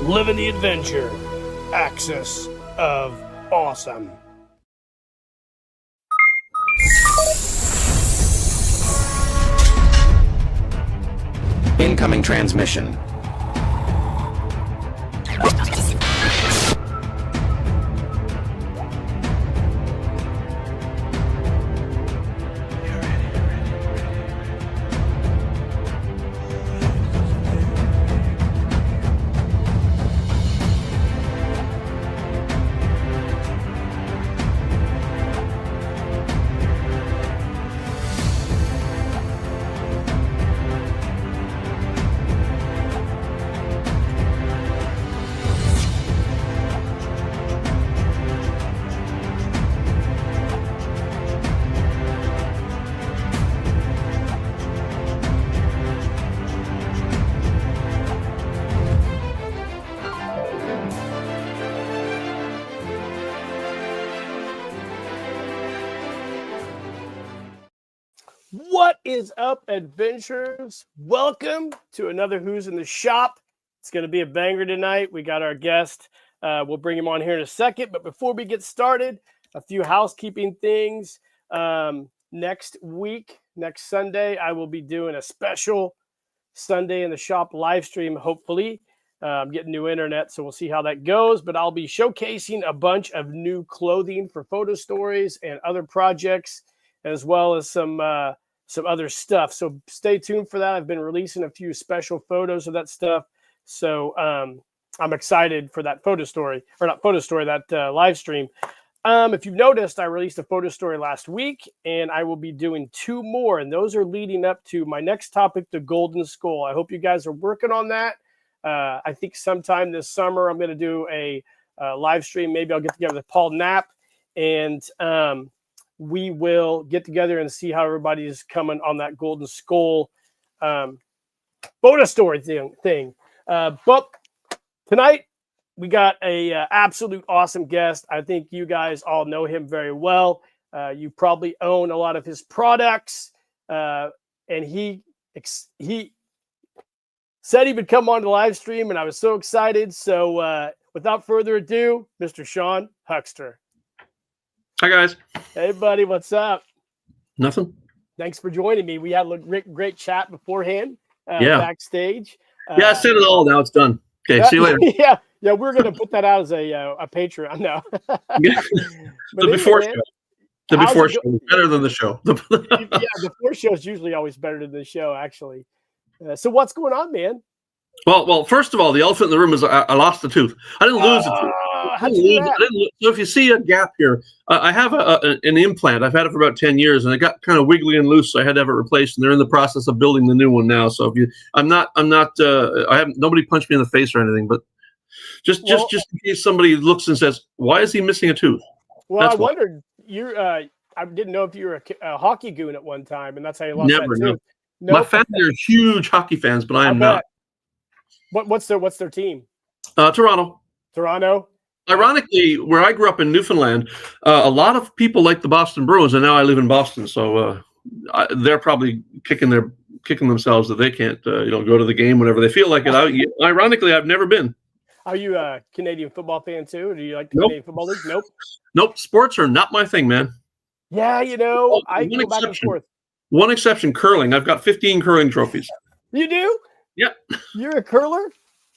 Living the adventure. Axis of Awesome. Incoming transmission. What is up, adventurers? Welcome to another Who's in the Shop. It's going to be a banger tonight. We got our guest. We'll bring him on here in a second. But before we get started, a few housekeeping things. Next week, next Sunday, I will be doing a special Sunday in the Shop live stream, hopefully. I'm getting new internet, so we'll see how that goes. But I'll be showcasing a bunch of new clothing for photo stories and other projects, as well as some other stuff. So stay tuned for that. I've been releasing a few special photos of that stuff. So I'm excited for that that live stream. If you've noticed, I released a photo story last week, and I will be doing 2 more. And those are leading up to my next topic, the Golden Skull. I hope you guys are working on that. I think sometime this summer, I'm going to do a live stream. Maybe I'll get together with Paul Knapp, and we will get together and see how everybody is coming on that Golden Skull photo story thing. But tonight we got a absolute awesome guest. I think you guys all know him very well. You probably own a lot of his products, and he said he would come on the live stream, and I was so excited. So without further ado, Mr. Sean Huxter. Hi, guys. Hey, buddy. What's up? Nothing. Thanks for joining me. We had a great chat beforehand backstage. I said it all. Now it's done. Okay, see you later. Yeah, we're going to put that out as a Patreon now. The before show is better than the show. The before show is usually always better than the show, actually. So what's going on, man? Well, first of all, the elephant in the room is I lost a tooth. I didn't lose a tooth. So if you see a gap here, I have an implant. I've had it for about 10 years, and it got kind of wiggly and loose, so I had to have it replaced. And they're in the process of building the new one now. So if I haven't nobody punched me in the face or anything, but just in case somebody looks and says, "Why is he missing a tooth?" Well, I wondered. I didn't know if you were a hockey goon at one time, and that's how you lost that tooth. No. My family are huge hockey fans, but I am not. What's their team? Toronto. Ironically, where I grew up in Newfoundland, a lot of people like the Boston Bruins, and now I live in Boston, so they're probably kicking themselves that they can't go to the game whenever they feel like it. Ironically, I've never been. Are you a Canadian football fan too? Or do you like the Canadian Football League? Nope. Sports are not my thing, man. Yeah, I go back and forth. One exception, curling. I've got 15 curling trophies. You do? Yeah. You're a curler?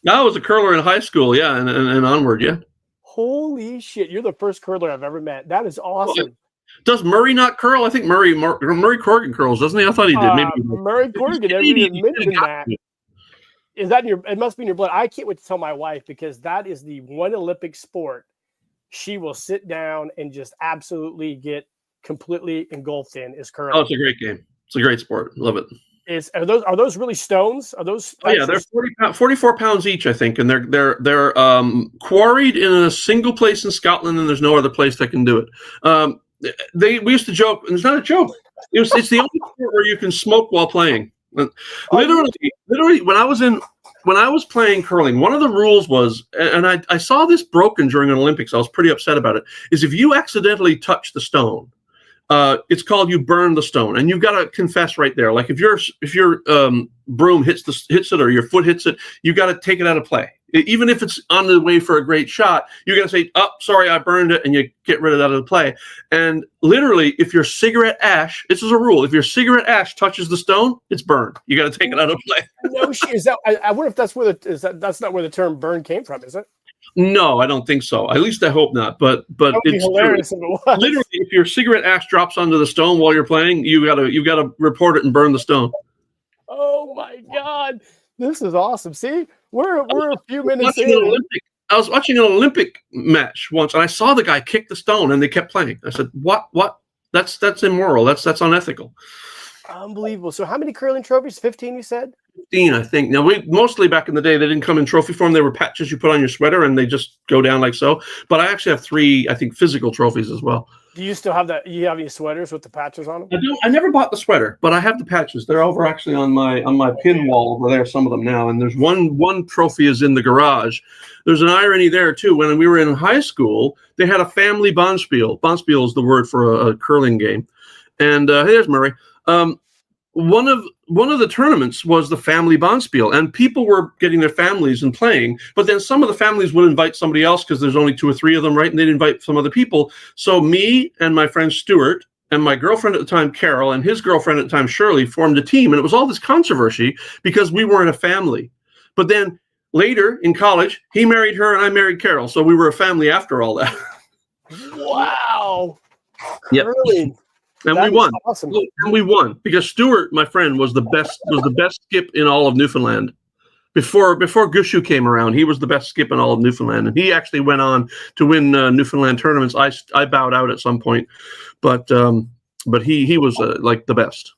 I was a curler in high school, yeah, and onward, yeah. Holy shit! You're the first curler I've ever met. That is awesome. Well, does Murray not curl? I think Murray Corrigan curls, doesn't he? I thought he did. Maybe Murray Corrigan never even mentioned that. Is that in your? It must be in your blood. I can't wait to tell my wife, because that is the one Olympic sport she will sit down and just absolutely get completely engulfed in is curling. Oh, it's a great game. It's a great sport. Love it. Are those really stones? Are those? Oh, yeah, they're 44 pounds each, I think, and they're quarried in a single place in Scotland, and there's no other place that can do it. We used to joke, and it's not a joke. It's the only sport where you can smoke while playing. Literally, when I was playing curling, one of the rules was, and I saw this broken during an Olympics. I was pretty upset about it. Is if you accidentally touch the stone, it's called you burn the stone, and you've got to confess right there. Like if your broom hits it or your foot hits it, you got to take it out of play. Even if it's on the way for a great shot, you got to say, "Oh, sorry, I burned it," and you get rid of that out of the play. And literally, if your cigarette ash, this is a rule: if your cigarette ash touches the stone, it's burned. You got to take it out of play. No, is that? I wonder if that's where that's not where the term "burn" came from, is it? No, I don't think so. At least I hope not. But it's hilarious if it was. Literally, if your cigarette ash drops onto the stone while you're playing, you gotta report it and burn the stone. Oh my God, this is awesome! See, we're a few minutes in. I was watching an Olympic match once, and I saw the guy kick the stone, and they kept playing. I said, "What? That's immoral. That's unethical." Unbelievable. So, how many curling trophies? 15, you said? 15, I think. Now, we mostly back in the day, they didn't come in trophy form. They were patches you put on your sweater, and they just go down like so. But I actually have 3, I think, physical trophies as well. Do you still have that? You have any sweaters with the patches on them? I do. I never bought the sweater, but I have the patches. They're over actually on my pin wall over there. Some of them now, and there's one trophy is in the garage. There's an irony there too. When we were in high school, they had a family bonspiel. Bonspiel is the word for a curling game. And hey, there's Murray. One of the tournaments was the family bonspiel, and people were getting their families and playing. But then some of the families would invite somebody else because there's only 2 or 3 of them, right? And they'd invite some other people. So me and my friend Stuart and my girlfriend at the time, Carol, and his girlfriend at the time, Shirley, formed a team, and it was all this controversy because we weren't a family. But then later in college, he married her and I married Carol, so we were a family after all that. Wow! Yep. Curling. And we won. Awesome. And we won because Stuart, my friend, was the best skip in all of Newfoundland. Before Gushu came around, he was the best skip in all of Newfoundland, and he actually went on to win Newfoundland tournaments. I bowed out at some point, but he was like the best.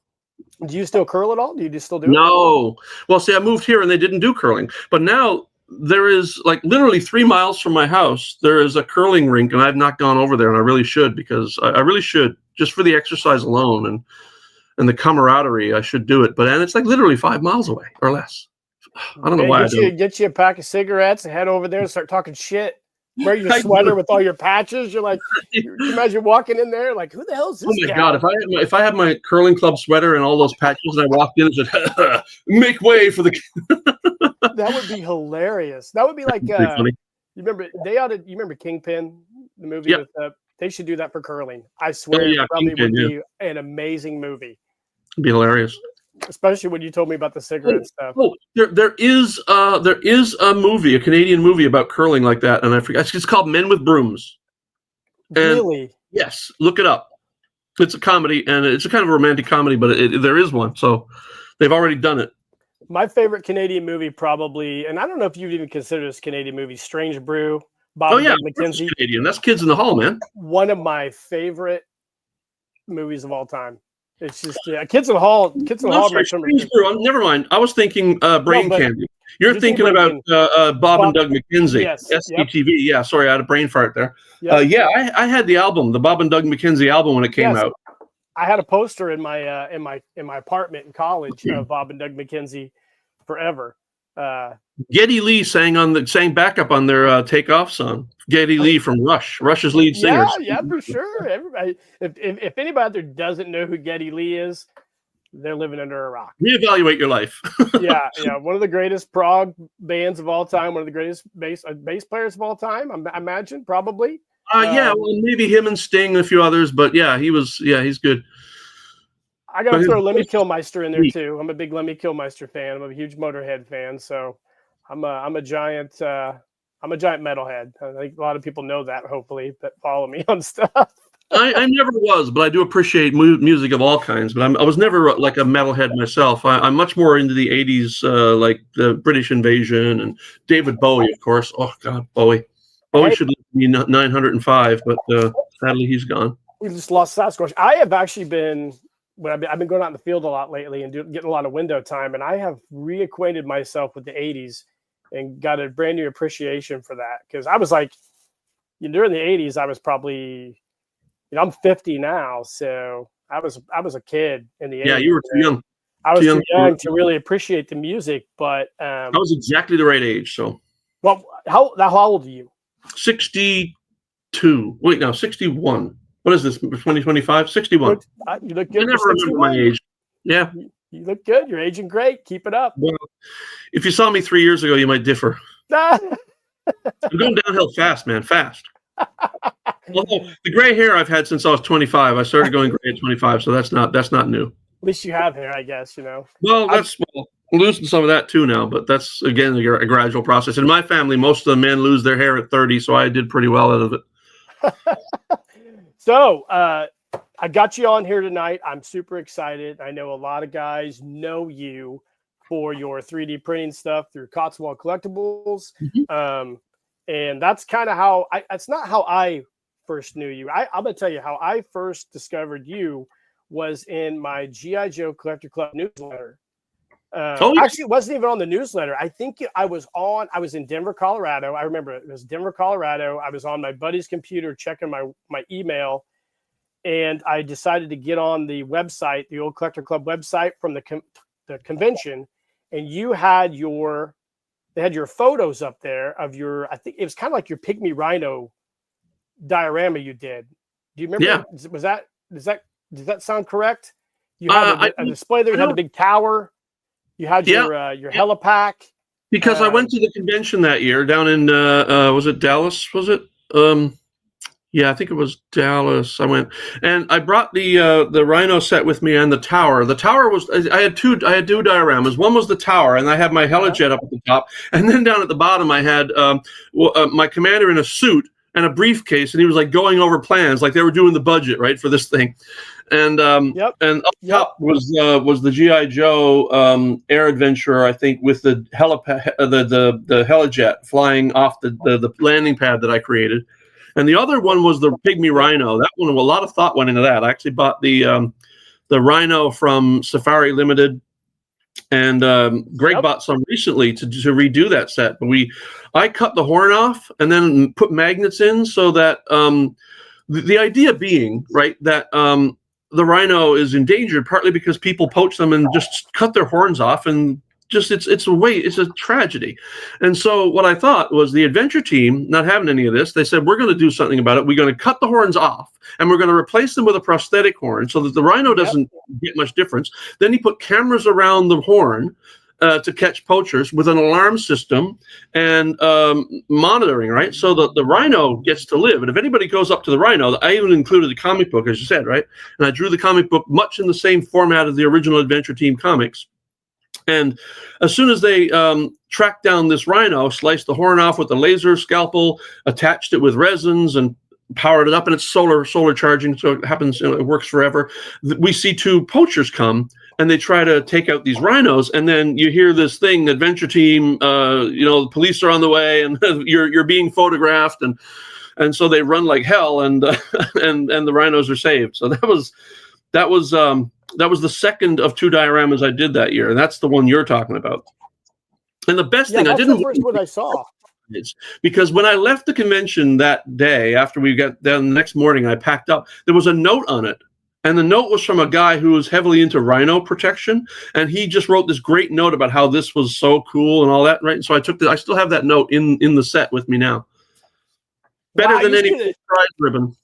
Do you still curl at all? Do you still do it? No. Well, see, I moved here and they didn't do curling, but now there is like literally 3 miles from my house. There is a curling rink, and I've not gone over there, and I really should because I really should. Just for the exercise alone and the camaraderie, I should do it. But it's like literally 5 miles away or less. I don't know why. Get you a pack of cigarettes and head over there and start talking shit. Wear your sweater with all your patches. You're like, you imagine walking in there like, who the hell is this guy? God! If I had my curling club sweater and all those patches, and I walked in and said, "Make way for the." That would be hilarious. That would be like, you remember Kingpin, the movie Yep. with they should do that for curling. I swear, it probably would be an amazing movie. It'd be hilarious, especially when you told me about the cigarette stuff. Oh, there is a movie, a Canadian movie about curling like that, and I forget. It's called Men with Brooms. And really? Yes, look it up. It's a comedy, and it's a kind of a romantic comedy, but there is one. So they've already done it. My favorite Canadian movie, probably, and I don't know if you'd even consider this Canadian movie, Strange Brew. Bob McKenzie. Canadian. That's Kids in the Hall, man. One of my favorite movies of all time. It's just Kids in the Hall. Kids in the Hall. Never mind. I was thinking Brain Candy. You're thinking about Bob and Doug McKenzie. Yes. SCTV. Yep. Yeah. Sorry, I had a brain fart there. Yep. I had the album, the Bob and Doug McKenzie album when it came out. I had a poster in my apartment in college of Bob and Doug McKenzie forever. Geddy Lee sang backup on their Takeoff song. Geddy Lee from Rush, Rush's lead singer. Yeah, for sure. Everybody, if anybody out there doesn't know who Geddy Lee is, they're living under a rock. Reevaluate your life. yeah. One of the greatest prog bands of all time. One of the greatest bass players of all time. I imagine, probably. Well, maybe him and Sting and a few others, but he's good. I got to throw Lemmy Kilmister in there too. I'm a big Lemmy Kilmister fan. I'm a huge Motorhead fan, so I'm a giant metalhead. I think a lot of people know that, hopefully, that follow me on stuff. I never was, but I do appreciate music of all kinds. But I was never like a metalhead myself. I'm much more into the 80s, like the British Invasion and David Bowie, of course. Oh God, Bowie. Bowie should be 905, but sadly he's gone. We just lost Sasquatch. I have actually been. I've been going out in the field a lot lately and getting a lot of window time, and I have reacquainted myself with the 80s and got a brand new appreciation for that. Because I was like, during the 80s, I was probably, I'm 50 now, so I was a kid in the 80s. Yeah, you were too young. I was too young to really appreciate the music, but I was exactly the right age. So, well, how old are you? 62. Wait, no, 61. What is this? 2025? 61. You look I good. never remember my age. Yeah. You look good. You're aging great. Keep it up. Well, if you saw me 3 years ago, you might differ. I'm going downhill fast, man. Fast. Although the gray hair I've had since I was 25. I started going gray at 25, so that's not new. At least you have hair, I guess, Well, I'm losing some of that too now, but that's, again, a gradual process. In my family, most of the men lose their hair at 30, so I did pretty well out of it. So, I got you on here tonight. I'm super excited. I know a lot of guys know you for your 3D printing stuff through Cotswold Collectibles. Mm-hmm. And that's kind of how it's not how I first knew you. I'm going to tell you how I first discovered you was in my G.I. Joe Collector Club newsletter. Actually, it wasn't even on the newsletter. I think I was in Denver, Colorado. I remember it was Denver, Colorado. I was on my buddy's computer checking my email, and I decided to get on the website, the old Collector Club website from the convention, and they had your photos up there of I think it was kind of like your Pygmy Rhino diorama you did. Do you remember? Yeah. Does that sound correct? You had a display there. You had a big tower. You had your helipack. Because I went to the convention that year down in was it Dallas? Was it? Yeah, I think it was Dallas. I went and I brought the Rhino set with me and the tower. The tower was I had two dioramas. One was the tower, and I had my helijet up at the top, and then down at the bottom I had my commander in a suit and a briefcase, and he was like going over plans, like they were doing the budget right for this thing. And and up top was the G.I. Joe Air Adventurer, I think, with the the helijet flying off the landing pad that I created. And the other one was the Pygmy Rhino. That one, a lot of thought went into that. I actually bought the Rhino from Safari Limited, and Greg bought some recently to redo that set. But I cut the horn off and then put magnets in, so that the idea being, right, that the Rhino is endangered partly because people poach them and just cut their horns off, and just it's a tragedy. And so what I thought was the adventure team, not having any of this, they said, we're going to do something about it. We're going to cut the horns off, and we're going to replace them with a prosthetic horn so that the Rhino doesn't get much difference. Then he put cameras around the horn to catch poachers with an alarm system and monitoring, right? So that the Rhino gets to live. And if anybody goes up to the Rhino, I even included the comic book, as you said, right? And I drew the comic book much in the same format as the original Adventure Team comics. And as soon as they tracked down this Rhino, sliced the horn off with a laser scalpel, attached it with resins, and powered it up, and it's solar charging, so it happens, it works forever. We see two poachers come, and they try to take out these rhinos, and then you hear this thing, Adventure Team, the police are on the way, and you're being photographed, and so they run like hell, and the rhinos are saved. So that was the second of two dioramas I did that year, and that's the one you're talking about. And the best thing, I didn't. That's what I saw. Because when I left the convention that day, after we got down the next morning, I packed up. There was a note on it, and the note was from a guy who was heavily into rhino protection, and he just wrote this great note about how this was so cool and all that, right? And so I still have that note in the set with me now. Better than any prize ribbon.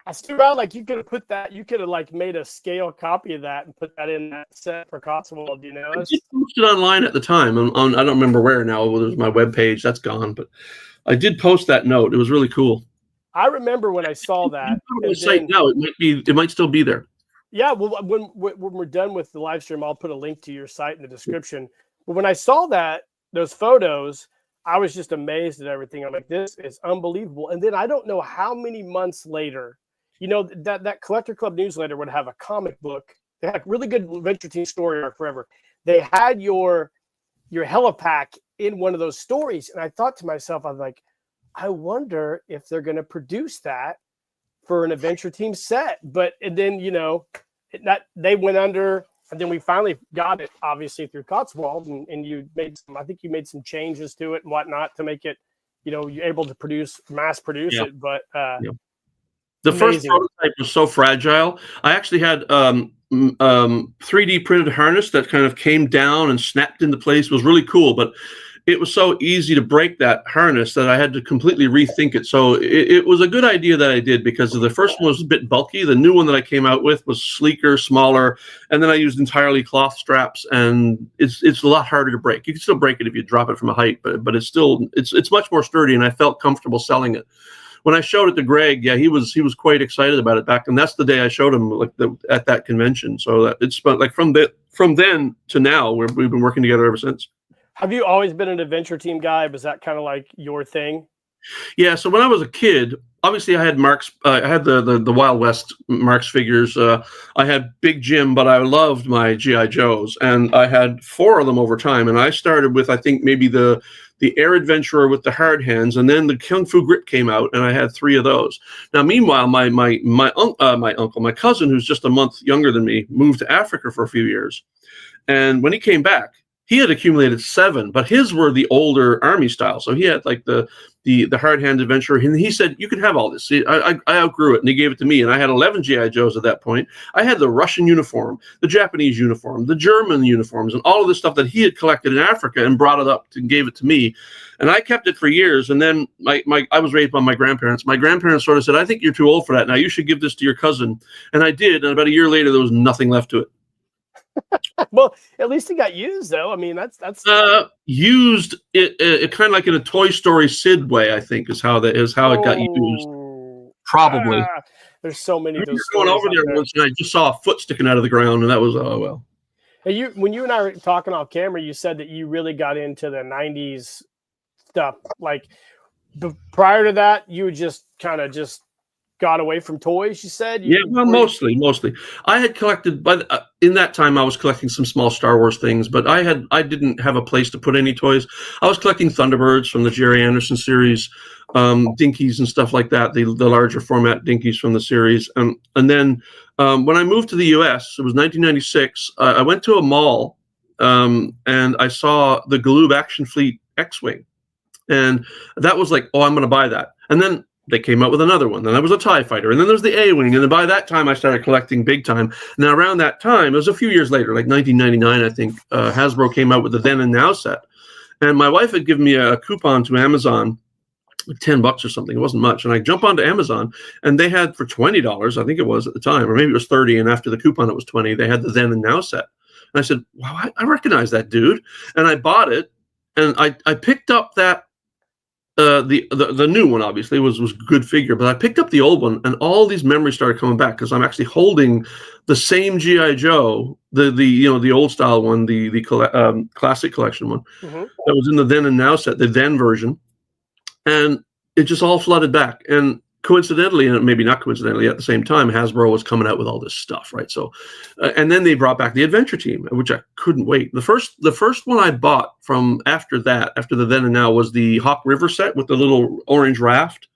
I still around like you could have put that. You could have like made a scale copy of that and put that in that set for Cotswold. I just posted online at the time. I don't remember where now. Well, there's my webpage. That's gone, but I did post that note. It was really cool. I remember when I saw that. The site now, it might still be there. Yeah, well, when we're done with the live stream, I'll put a link to your site in the description. But when I saw those photos, I was just amazed at everything. I'm like, this is unbelievable. And then I don't know how many months later. That Collector Club newsletter would have a comic book. They had a really good Adventure Team story arc forever. They had your helipack in one of those stories. And I thought to myself, I was like, I wonder if they're going to produce that for an Adventure Team set. And then, they went under, and then we finally got it, obviously, through Cotswold. And you made some changes to it and whatnot to make it, you're able to mass produce it. But, the first prototype was so fragile. I actually had 3D printed harness that kind of came down and snapped into place. It was really cool, but it was so easy to break that harness that I had to completely rethink it. So it was a good idea that I did, because the first one was a bit bulky. The new one that I came out with was sleeker, smaller, and then I used entirely cloth straps, and it's a lot harder to break. You can still break it if you drop it from a height, but it's much more sturdy, and I felt comfortable selling it. When I showed it to Greg, yeah, he was quite excited about it back, and that's the day I showed him at that convention. So that it's like from then to now, we've been working together ever since. Have you always been an adventure team guy? Was that kind of like your thing? Yeah. So when I was a kid, obviously I had Marks. I had the Wild West Marks figures. I had Big Jim, but I loved my GI Joes, and I had 4 of them over time. And I started with, I think, maybe the Air Adventurer with the hard hands, and then the Kung Fu Grip came out, and I had 3 of those. Now, meanwhile, my uncle, my cousin, who's just a month younger than me, moved to Africa for a few years, and when he came back, he had accumulated 7, but his were the older army style. So he had like the hard hand adventurer, and he said, "You can have all this." See, I outgrew it, and he gave it to me, and I had 11 GI Joes at that point. I had the Russian uniform, the Japanese uniform, the German uniforms, and all of this stuff that he had collected in Africa and brought it up and gave it to me, and I kept it for years. And then I was raised by my grandparents. My grandparents sort of said, "I think you're too old for that now. You should give this to your cousin," and I did. And about a year later, there was nothing left to it. Well, at least it got used, though. I mean, that's used it kind of like in a Toy Story Sid way, I think, is how it got used. Probably. There's so many of those. Going over there once, and I just saw a foot sticking out of the ground, and that was, oh well. Hey, when you and I were talking off camera, you said that you really got into the '90s stuff. Like prior to that, you just kind of got away from toys, you said? Well, mostly. I had collected, but in that time I was collecting some small Star Wars things, but I didn't have a place to put any toys. I was collecting Thunderbirds from the Jerry Anderson series, Dinkies and stuff like that, the larger format Dinkies from the series. And then when I moved to the US, it was 1996, I went to a mall and I saw the Galoob Action Fleet X-Wing. And that was like, oh, I'm going to buy that. And then they came out with another one. Then there was a TIE Fighter. And then there's the A-Wing. And then by that time, I started collecting big time. Now, around that time, it was a few years later, like 1999, I think, Hasbro came out with the Then and Now set. And my wife had given me a coupon to Amazon, like $10 or something. It wasn't much. And I jump onto Amazon, and they had for $20, I think it was at the time, or maybe it was 30, and after the coupon, it was 20. They had the Then and Now set. And I said, wow, I recognize that dude. And I bought it, and I picked up that the new one obviously was a good figure, but I picked up the old one, and all these memories started coming back because I'm actually holding the same GI Joe, the old style one, the classic collection one that was in the Then and Now set, the then version, and it just all flooded back. And coincidentally, and maybe not coincidentally, at the same time, Hasbro was coming out with all this stuff, right? So, and then they brought back the Adventure Team, which I couldn't wait. The first one I bought from after the Then and Now, was the Hawk River set with the little orange raft,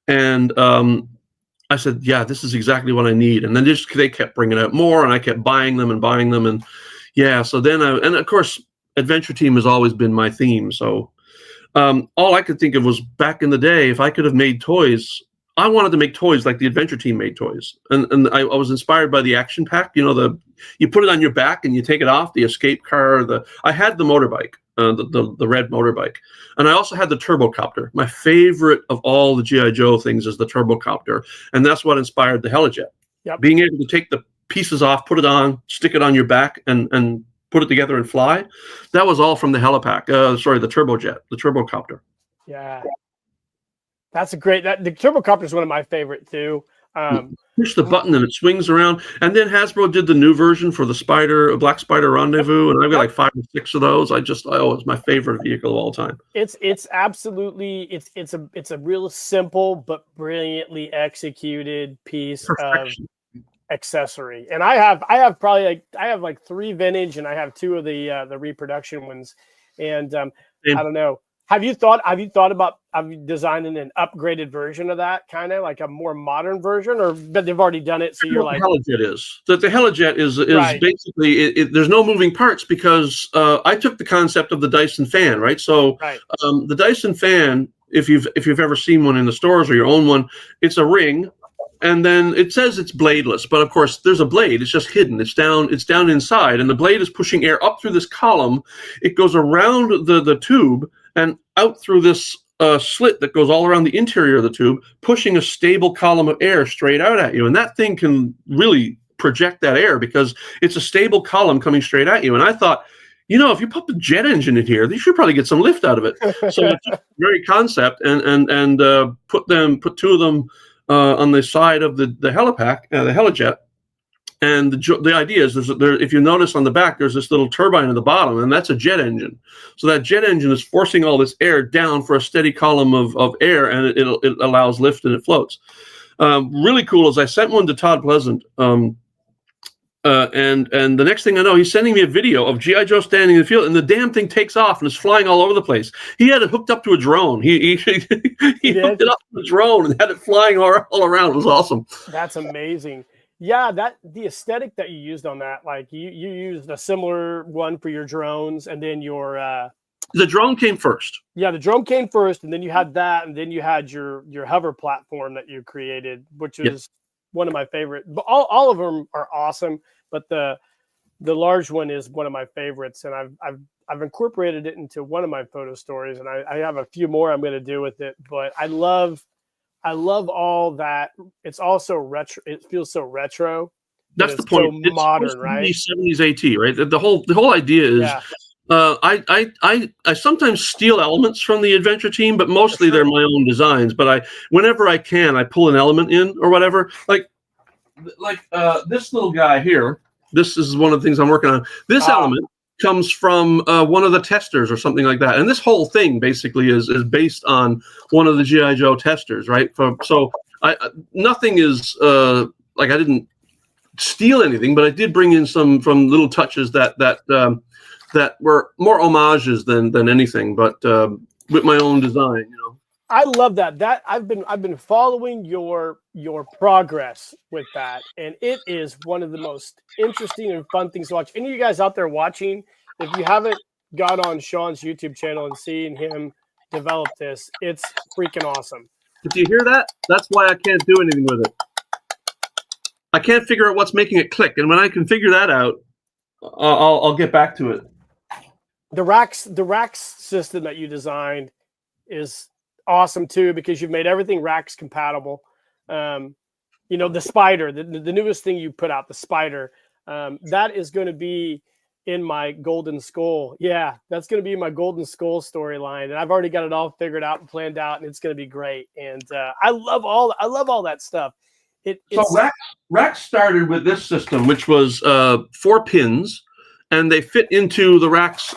and I said, yeah, this is exactly what I need. And then they kept bringing out more, and I kept buying them, and yeah. So then and of course, Adventure Team has always been my theme. So all I could think of was, back in the day, if I could have made toys, I wanted to make toys like the Adventure Team made toys. And I was inspired by the action pack. You put it on your back and you take it off, the escape car. I had the motorbike, the red motorbike. And I also had the turbocopter. My favorite of all the G.I. Joe things is the turbocopter. And that's what inspired the Helijet. Yep. Being able to take the pieces off, put it on, stick it on your back, and put it together and fly. That was all from the Helipack. The turbojet, the turbocopter. Yeah. That's a great. The turbocopter is one of my favorite too. Push the button and it swings around. And then Hasbro did the new version for the Black Spider Rendezvous, and I've got like 5 or 6 of those. It's my favorite vehicle of all time. It's absolutely it's a real simple but brilliantly executed piece of accessory. And I have probably like 3 vintage, and I have 2 of the reproduction ones. And I don't know. Have you thought about designing an upgraded version of that, kind of like a more modern version, but they've already done it? So you're like, the Helijet is right. Basically there's no moving parts, because I took the concept of the Dyson fan, right? So right. The Dyson fan, if you've ever seen one in the stores or your own one, it's a ring, And then it says it's bladeless, but of course there's a blade. It's just hidden. It's down inside, and the blade is pushing air up through this column. It goes around the tube and out through this slit that goes all around the interior of the tube, pushing a stable column of air straight out at you. And that thing can really project that air because it's a stable column coming straight at you. And I thought, if you put the jet engine in here, you should probably get some lift out of it. So it's a very concept, and put two of them on the side of the helipack, the helijet. And the idea is if you notice on the back, there's this little turbine at the bottom, and that's a jet engine. So that jet engine is forcing all this air down for a steady column of air, and it allows lift and it floats. Really cool is I sent one to Todd Pleasant. And the next thing I know, he's sending me a video of G.I. Joe standing in the field, and the damn thing takes off and is flying all over the place. He had it hooked up to a drone. He hooked it up to a drone and had it flying all around. It was awesome. That's amazing. Yeah, the aesthetic that you used on that, like you used a similar one for your drones, and then your the drone came first. Yeah, the drone came first, and then you had that, and then you had your hover platform that you created, which is one of my favorite. But all of them are awesome, but the large one is one of my favorites, and I've incorporated it into one of my photo stories, and I have a few more I'm going to do with it. But I love all that. It's also retro. It feels so retro. That's the point. So modern, right? 70s AT, right? The whole idea is. Yeah. I sometimes steal elements from the adventure team, but mostly they're my own designs. But whenever I can, I pull an element in or whatever. Like this little guy here. This is one of the things I'm working on. This element comes from one of the testers or something like that. And this whole thing basically is based on one of the G.I. Joe testers, right? So nothing is like I didn't steal anything, but I did bring in some from little touches that were more homages than anything, but with my own design, I love that. That I've been following your progress with that, and it is one of the most interesting and fun things to watch. Any of you guys out there watching, if you haven't got on Sean's YouTube channel and seen him develop this, it's freaking awesome. Did you hear that? That's why I can't do anything with it. I can't figure out what's making it click, and when I can figure that out, I'll get back to it. The racks system that you designed is awesome too, because you've made everything racks compatible. The spider, the newest thing you put out, the spider, that is going to be in my Golden Skull. Yeah, that's going to be my Golden Skull storyline, and I've already got it all figured out and planned out, and it's going to be great. And I love all that stuff. So racks started with this system, which was 4 pins. And they fit into the rack's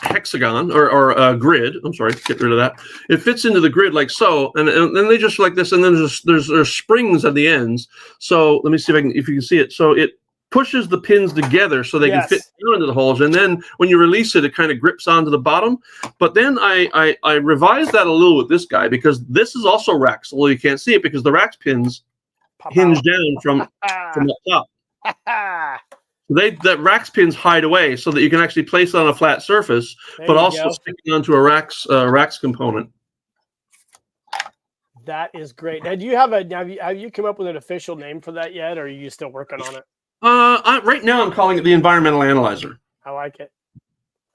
hexagon or grid. I'm sorry, get rid of that. It fits into the grid like so, and then they just like this. And then there's springs at the ends. So let me see if you can see it. So it pushes the pins together so they can fit down into the holes. And then when you release it, it kind of grips onto the bottom. But then I revised that a little with this guy, because this is also racks, although you can't see it because the racks pins hinge down from the top. That racks pins hide away so that you can actually place it on a flat surface, but also sticking onto a racks component. That is great. Now, do you have you come up with an official name for that yet, or are you still working on it? Right now I'm calling it the Environmental Analyzer. I like it.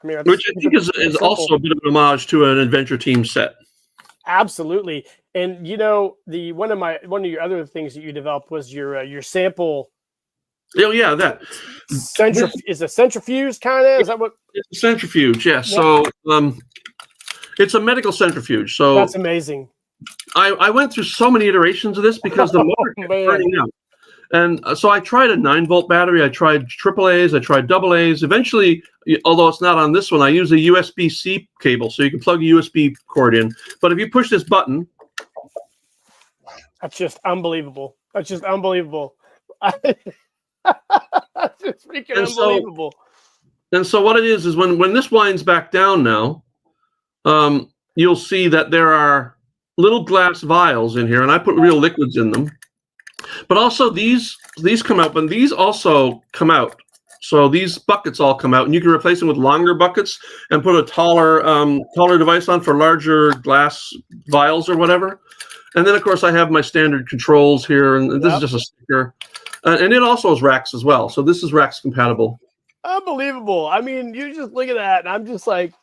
Which I think is also a bit of an homage to an adventure team set. Absolutely. And one of your other things that you developed was your sample. Oh yeah, that is a centrifuge kind of. Is that what? It's a centrifuge, yeah. So it's a medical centrifuge. So that's amazing. I went through so many iterations of this because the motor kept burning out. And so I tried a 9-volt battery. I tried AAAs. I tried AAs. Eventually, although it's not on this one, I use a USB-C cable, so you can plug a USB cord in. But if you push this button, that's just unbelievable. That's just unbelievable. That's just freaking unbelievable. And so what it is when this winds back down now, you'll see that there are little glass vials in here, and I put real liquids in them. But also these come out, and these also come out. So these buckets all come out, and you can replace them with longer buckets and put a taller device on for larger glass vials or whatever. And then, of course, I have my standard controls here, and this is just a sticker. And it also has racks as well. So this is racks compatible. Unbelievable. I mean, you just look at that, and I'm just like,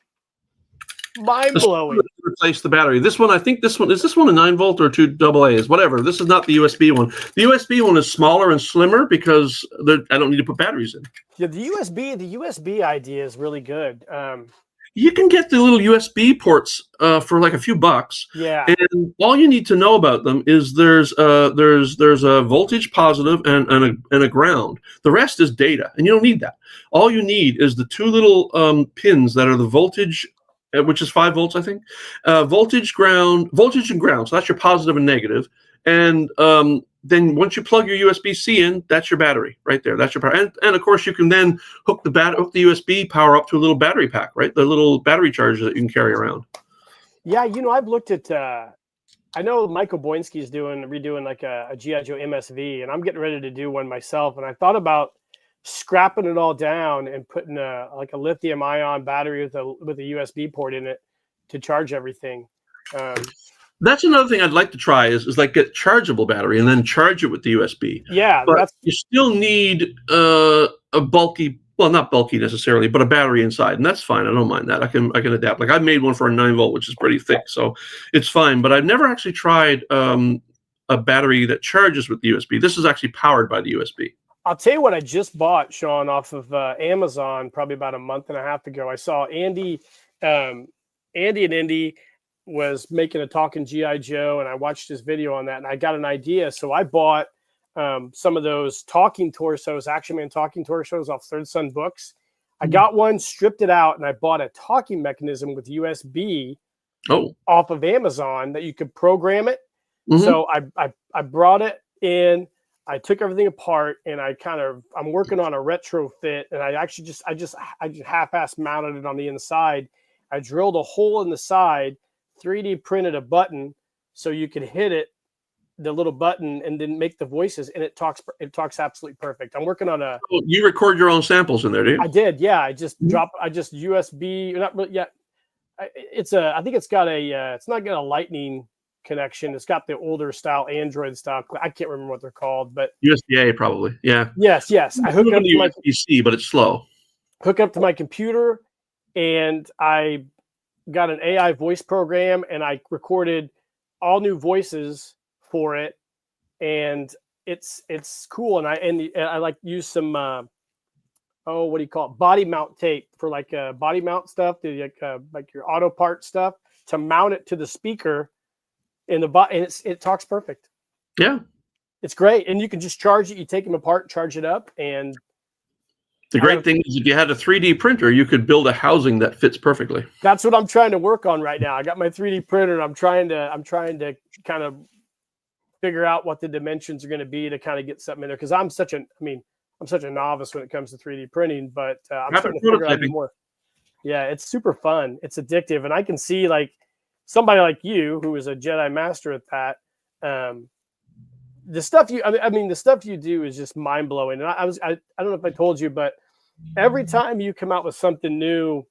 mind-blowing. Replace the battery. This one, I think this one, is this one a 9-volt or 2 AA's? Whatever. This is not the USB one. The USB one is smaller and slimmer because I don't need to put batteries in. Yeah, the USB idea is really good. You can get the little USB ports for like a few bucks. Yeah. And all you need to know about them is there's a voltage positive and a ground. The rest is data, and you don't need that. All you need is the 2 little pins that are the voltage, which is 5 volts, I think. Voltage and ground. So that's your positive and negative. And then once you plug your USB-C in, that's your battery right there. That's your power. And of course, you can then hook the USB power up to a little battery pack, right? The little battery charger that you can carry around. Yeah, I've looked at. I know Michael Boinski's redoing like a G.I. Joe MSV, and I'm getting ready to do one myself. And I thought about scrapping it all down and putting a lithium-ion battery with a USB port in it to charge everything. That's another thing I'd like to try is like get chargeable battery and then charge it with the USB. Yeah, but you still need a bulky, well, not bulky necessarily, but a battery inside, and that's fine. I don't mind that. I can adapt. Like I made one for a 9-volt, which is pretty thick, so it's fine. But I've never actually tried a battery that charges with the USB. This is actually powered by the USB. I'll tell you what I just bought, Sean, off of Amazon probably about a month and a half ago. I saw Andy and Indy was making a talking G.I. Joe, and I watched his video on that, and I got an idea. So I bought some of those talking torsos, Action Man talking torsos off Third Son Books. I got one, stripped it out, and I bought a talking mechanism with USB off of Amazon that you could program it. Mm-hmm. So I brought it in. I took everything apart, and I'm working on a retrofit, and I just half-ass mounted it on the inside. I drilled a hole in the side, 3D printed a button so you could hit it, the little button, and then make the voices, and it talks absolutely perfect. I'm working on you record your own samples in there, do you? I did, yeah. I just USB, not really yet. I think it's got it's not got a lightning connection. It's got the older style Android style. I can't remember what they're called, but USB-A probably. Yeah. Yes. I hooked up to my USB-C, but it's slow. Hook up to my computer, and I got an AI voice program, and I recorded all new voices for it, and it's cool. And I like use some what do you call it, body mount tape for like body mount stuff, like your auto part stuff, to mount it to the speaker in the and it talks perfect. Yeah, it's great, and you can just charge it. You take them apart, charge it up, and the great thing is if you had a 3D printer, you could build a housing that fits perfectly. That's what I'm trying to work on right now. I got my 3D printer, and I'm trying to kind of figure out what the dimensions are going to be to kind of get something in there, because I'm such a novice when it comes to 3D printing, but I'm starting to figure out more. Yeah, it's super fun. It's addictive, and I can see like somebody like you who is a Jedi master at that. The stuff you do is just mind blowing. And I don't know if I told you, but every time you come out with something new,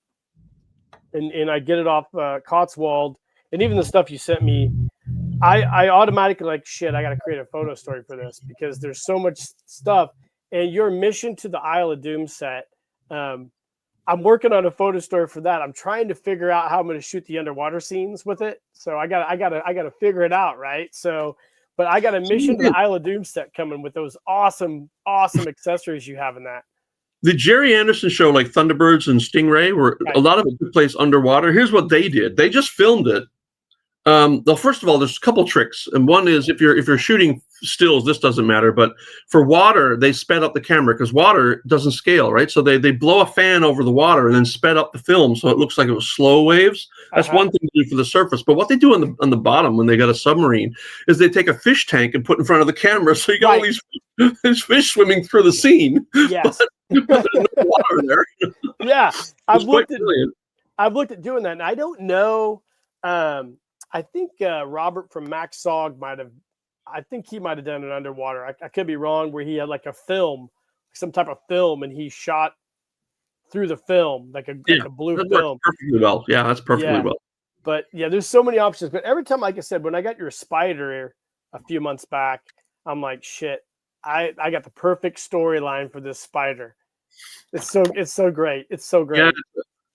and I get it off Cotswold, and even the stuff you sent me, I automatically like, shit, I got to create a photo story for this, because there's so much stuff. And your Mission to the Isle of Doom set, I'm working on a photo story for that. I'm trying to figure out how I'm going to shoot the underwater scenes with it. So I got to figure it out, right? So, but I got a Mission to the Isle of Doom set coming with those awesome accessories you have in that. The Jerry Anderson show, like Thunderbirds and Stingray, where a lot of it took place underwater. Here's what they did. They just filmed it. Well, first of all, there's a couple tricks, and one is if you're shooting stills, this doesn't matter. But for water, they sped up the camera because water doesn't scale, right? So they blow a fan over the water and then sped up the film so it looks like it was slow waves. That's one thing to do for the surface. But what they do on the bottom when they got a submarine is they take a fish tank and put in front of the camera, so you got all these fish swimming through the scene. Yes, but there's no water there. Yeah, I've looked at doing that, and I don't know. I think Robert from Max Sog might have done it underwater. I could be wrong, where he had like a film, some type of film, and he shot through the film like a blue film. Perfectly well. Yeah, that's perfectly well. But yeah, there's so many options. But every time, like I said, when I got your spider a few months back, I'm like, shit, I got the perfect storyline for this spider. It's so great. It's so great.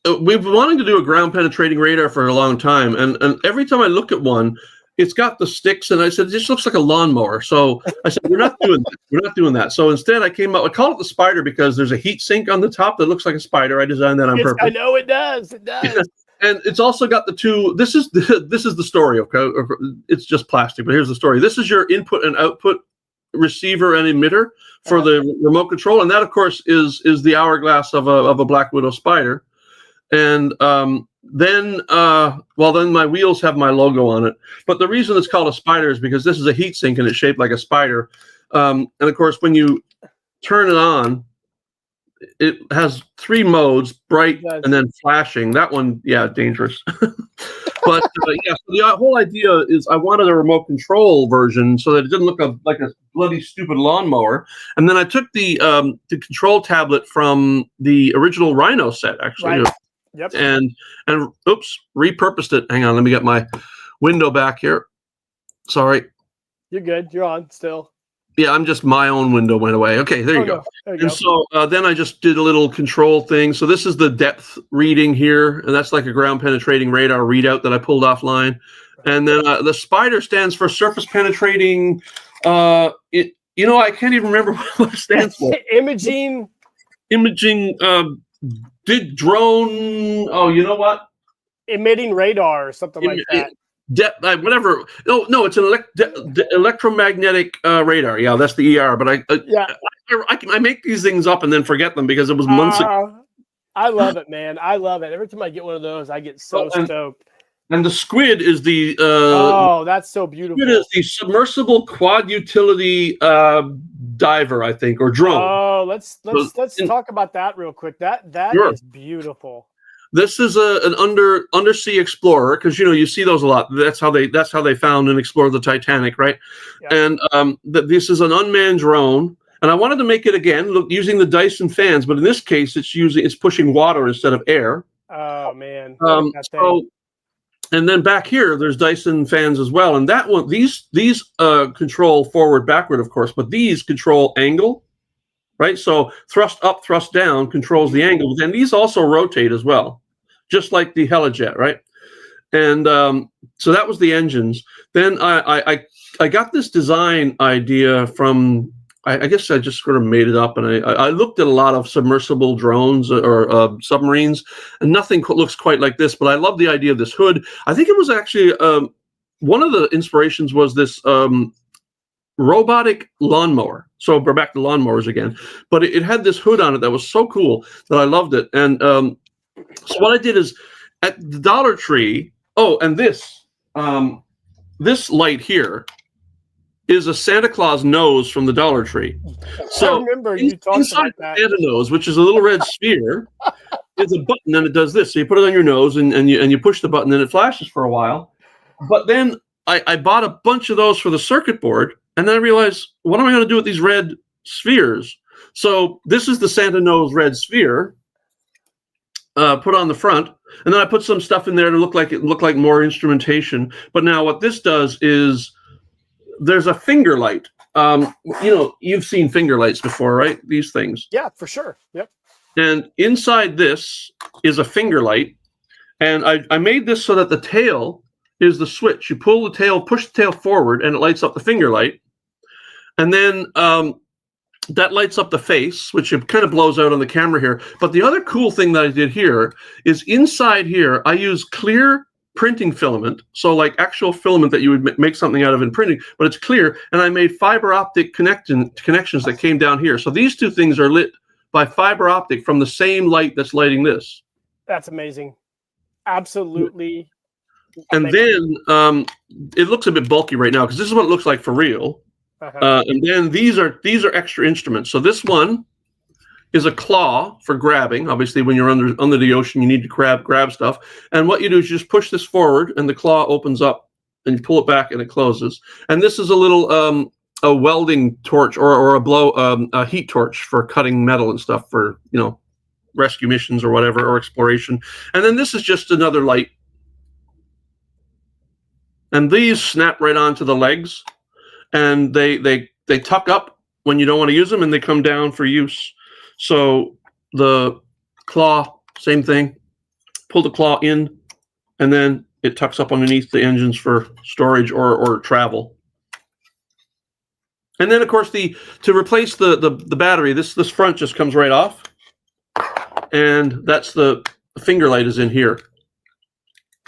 Yeah. We've been wanting to do a ground penetrating radar for a long time, and every time I look at one, it's got the sticks, and I said, this looks like a lawnmower. So I said, we're not doing that. We're not doing that. So instead, I call it the spider because there's a heat sink on the top that looks like a spider. I designed that on purpose. I know it does. It does. And it's also got the two. This is the story. Okay, it's just plastic, but here's the story. This is your input and output receiver and emitter for the remote control, and that, of course, is the hourglass of a Black Widow spider. And then my wheels have my logo on it. But the reason it's called a spider is because this is a heat sink and it's shaped like a spider. And of course, when you turn it on, it has 3 modes: bright and then flashing. That one, dangerous. But so the whole idea is I wanted a remote control version so that it didn't look like a bloody stupid lawnmower. And then I took the control tablet from the original Rhino set, actually. Right. Yep. And oops, repurposed it. Hang on, let me get my window back here. Sorry. You're good. You're on still. Yeah, my own window went away. Okay, there you go. And so then I just did a little control thing. So this is the depth reading here, and that's like a ground penetrating radar readout that I pulled offline. And then the spider stands for surface penetrating. I can't even remember what it stands for. Imaging. Did drone? Oh, you know what? Emitting radar or something like that. Whatever. No, it's an electromagnetic radar. Yeah, that's the ER. But I make these things up and then forget them because it was months ago. I love it, man. I love it. Every time I get one of those, I get so stoked. And the squid is the that's so beautiful. Squid is the submersible quad utility diver, I think, or drone. Oh, let's talk about that real quick. That sure. is beautiful. This is an undersea explorer because you see those a lot. That's how they found and explored the Titanic, right? Yeah. And this is an unmanned drone. And I wanted to make it again using the Dyson fans, but in this case, it's pushing water instead of air. Oh man! And then back here, there's Dyson fans as well. And that one, these control forward, backward, of course, but these control angle, right? So thrust up, thrust down controls the angle. And these also rotate as well, just like the Helijet, right? And so that was the engines. Then I got this design idea from, I guess I just sort of made it up, and I looked at a lot of submersible drones or submarines, and nothing looks quite like this, but I love the idea of this hood. I think it was actually one of the inspirations was this robotic lawnmower. So we're back to lawnmowers again, but it had this hood on it that was so cool that I loved it. And so what I did is at the Dollar Tree, and this light here is a Santa Claus nose from the Dollar Tree. So I remember you talking inside about that. Santa nose, which is a little red sphere, is a button, and it does this. So you put it on your nose, and you push the button, and it flashes for a while. But then I bought a bunch of those for the circuit board, and then I realized, what am I going to do with these red spheres? So this is the Santa nose red sphere put on the front, and then I put some stuff in there to look like more instrumentation. But now what this does is there's a finger light. You've seen finger lights before, right? These things. Yeah, for sure. Yep. And inside this is a finger light. And I made this so that the tail is the switch. You pull the tail, push the tail forward, and it lights up the finger light. And then that lights up the face, which it kind of blows out on the camera here. But the other cool thing that I did here is inside here, I use clear printing filament, so like actual filament that you would make something out of in printing, but it's clear. And I made fiber optic connections that came down here. So these two things are lit by fiber optic from the same light that's lighting this. That's amazing. Absolutely. And then it looks a bit bulky right now because this is what it looks like for real. And then these are extra instruments. So this one is a claw for grabbing. Obviously, when you're under the ocean, you need to grab stuff. And what you do is you just push this forward, and the claw opens up, and you pull it back, and it closes. And this is a little a welding torch or a heat torch for cutting metal and stuff for rescue missions or whatever, or exploration. And then this is just another light. and these snap right onto the legs, and they tuck up when you don't want to use them, and they come down for use. So the claw, same thing. Pull the claw in, and then it tucks up underneath the engines for storage or travel. And then, of course, to replace the battery, this front just comes right off, and that's the finger light is in here.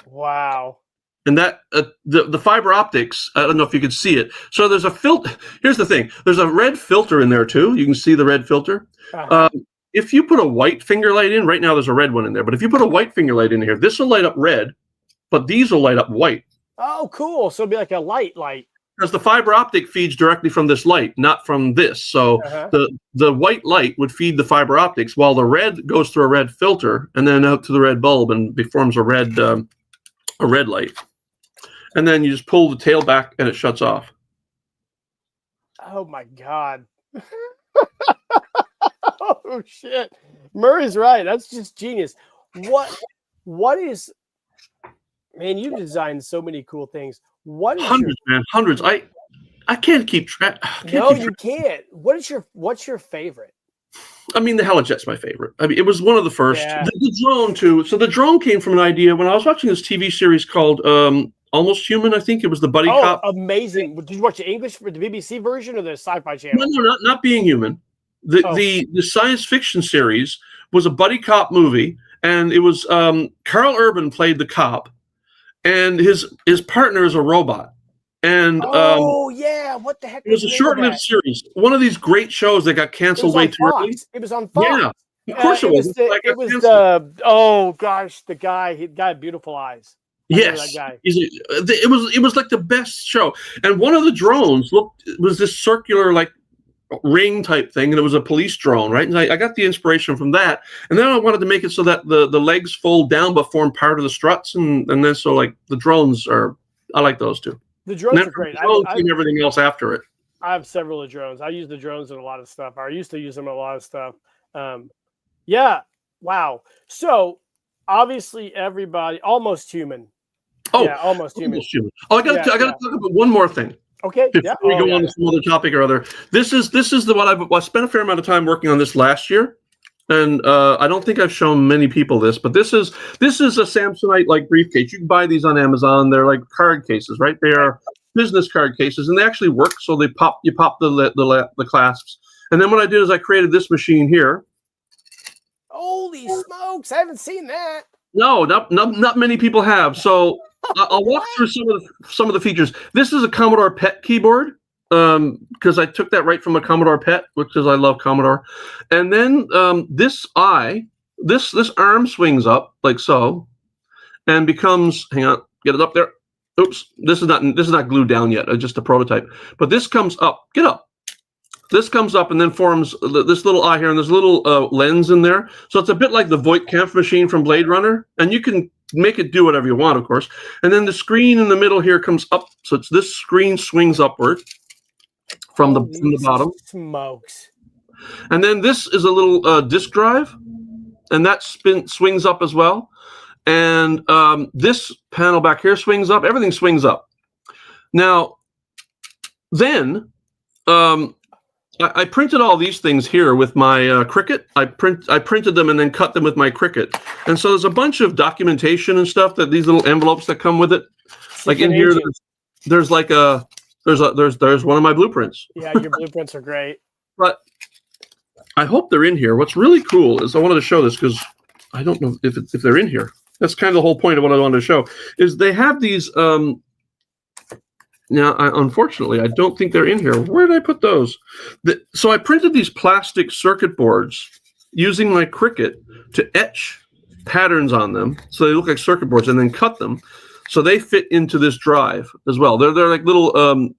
Wow. And that the fiber optics, I don't know if you can see it. So there's a filter. Here's the thing. There's a red filter in there too. You can see the red filter. Uh-huh. If you put a white finger light in, right now there's a red one in there, but if you put a white finger light in here, this will light up red, but these will light up white. Oh, cool. So it'll be like a light. Because the fiber optic feeds directly from this light, not from this. So the white light would feed the fiber optics, while the red goes through a red filter and then out to the red bulb and forms a red light. And then you just pull the tail back and it shuts off. Oh my God. Oh shit. Murray's right. That's just genius. What is, man, you've designed so many cool things. What is Hundreds. I can't keep track. You can't. What's your favorite? I mean, the Helijet's my favorite. I mean, it was one of the first. Yeah. The drone too. So the drone came from an idea when I was watching this TV series called Almost Human. I think it was the buddy cop. Amazing! Did you watch the English for the BBC version or the Sci-Fi Channel? No, not Being Human. The science fiction series was a buddy cop movie, and it was Carl Urban played the cop, and his partner is a robot. And what the heck? It was a short-lived series. One of these great shows that got canceled way too early. It was on Fox. Yeah, of course it was. The guy. He got beautiful eyes. Yes, that guy. It was like the best show. And one of the drones was this circular like ring type thing, and it was a police drone, right? And I got the inspiration from that. And then I wanted to make it so that the legs fold down but form part of the struts, and then so like the drones I like those too. The drones are great. And everything else after it. I have several of drones. I use the drones in a lot of stuff. I used to use them in a lot of stuff. Yeah. Wow. So obviously everybody, Almost Human. Oh, yeah, Almost Human. Oh, I got to talk about one more thing. Okay. Before we go on to some other topic or other. This is the one I spent a fair amount of time working on this last year. And I don't think I've shown many people this, but this is a Samsonite like briefcase. You can buy these on Amazon. They're like card cases, right? They are business card cases, and they actually work. So you pop the clasps, and then what I did is I created this machine here. Holy smokes! I haven't seen that. No, not many people have. So I'll walk through some of the features. This is a Commodore PET keyboard. Because I took that right from a Commodore PET, which is I love Commodore. And then this arm swings up like so, and becomes. Hang on, get it up there. Oops, this is not glued down yet. Just a prototype. But this comes up. Get up. This comes up and then forms this little eye here, and there's a little lens in there. So it's a bit like the Voight Kampf machine from Blade Runner, and you can make it do whatever you want, of course. And then the screen in the middle here comes up, so this screen swings upward. From the bottom. Smokes. And then this is a little disk drive, and that swings up as well. And this panel back here swings up. Everything swings up. Now, then I printed all these things here with my Cricut. I printed them and then cut them with my Cricut. And so there's a bunch of documentation and stuff that these little envelopes that come with it. Like in here, there's like a. There's one of my blueprints. Yeah, your blueprints are great. But I hope they're in here. What's really cool is I wanted to show this because I don't know if they're in here. That's kind of the whole point of what I wanted to show. Is they have these. Now, unfortunately, I don't think they're in here. Where did I put those? So I printed these plastic circuit boards using my Cricut to etch patterns on them, so they look like circuit boards, and then cut them. So they fit into this drive as well. They're like little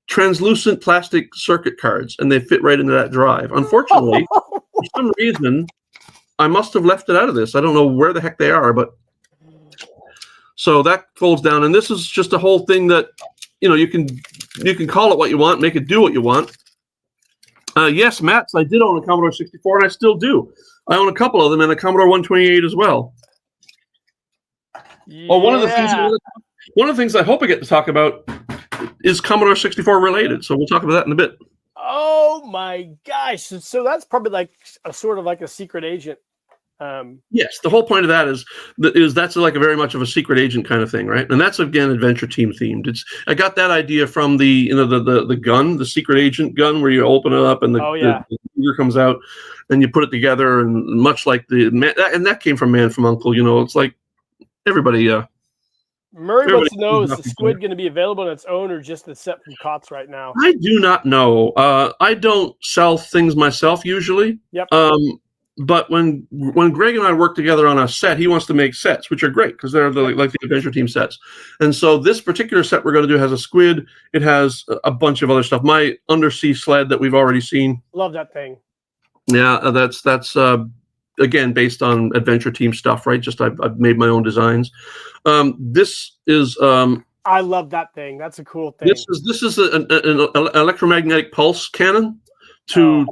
translucent plastic circuit cards, and they fit right into that drive. Unfortunately, for some reason, I must have left it out of this. I don't know where the heck they are, but so that folds down. And this is just a whole thing that you can call it what you want, make it do what you want. Yes, Mats, I did own a Commodore 64, and I still do. I own a couple of them, and a Commodore 128 as well. Yeah. Oh, one of the things One of the things I hope I get to talk about is Commodore 64 related. So we'll talk about that in a bit. Oh my gosh! So that's probably like a sort of like a secret agent. Yes, the whole point of that is that's like a very much of a secret agent kind of thing, right? And that's again adventure team themed. I got that idea from the gun, the secret agent gun, where you open it up and the computer comes out, and you put it together, and much like and that came from Man from Uncle. It's like everybody. Murray wants to know, is the squid going to be available on its own or just the set from COTS right now? I do not know. I don't sell things myself usually. Yep. But when Greg and I work together on a set, he wants to make sets, which are great because they're like the adventure team sets. And so this particular set we're going to do has a squid. It has a bunch of other stuff. My undersea sled that we've already seen. Love that thing. Yeah, that's again based on adventure team stuff, right? Just I've made my own designs. This is. I love that thing. That's a cool thing. This is an electromagnetic pulse cannon to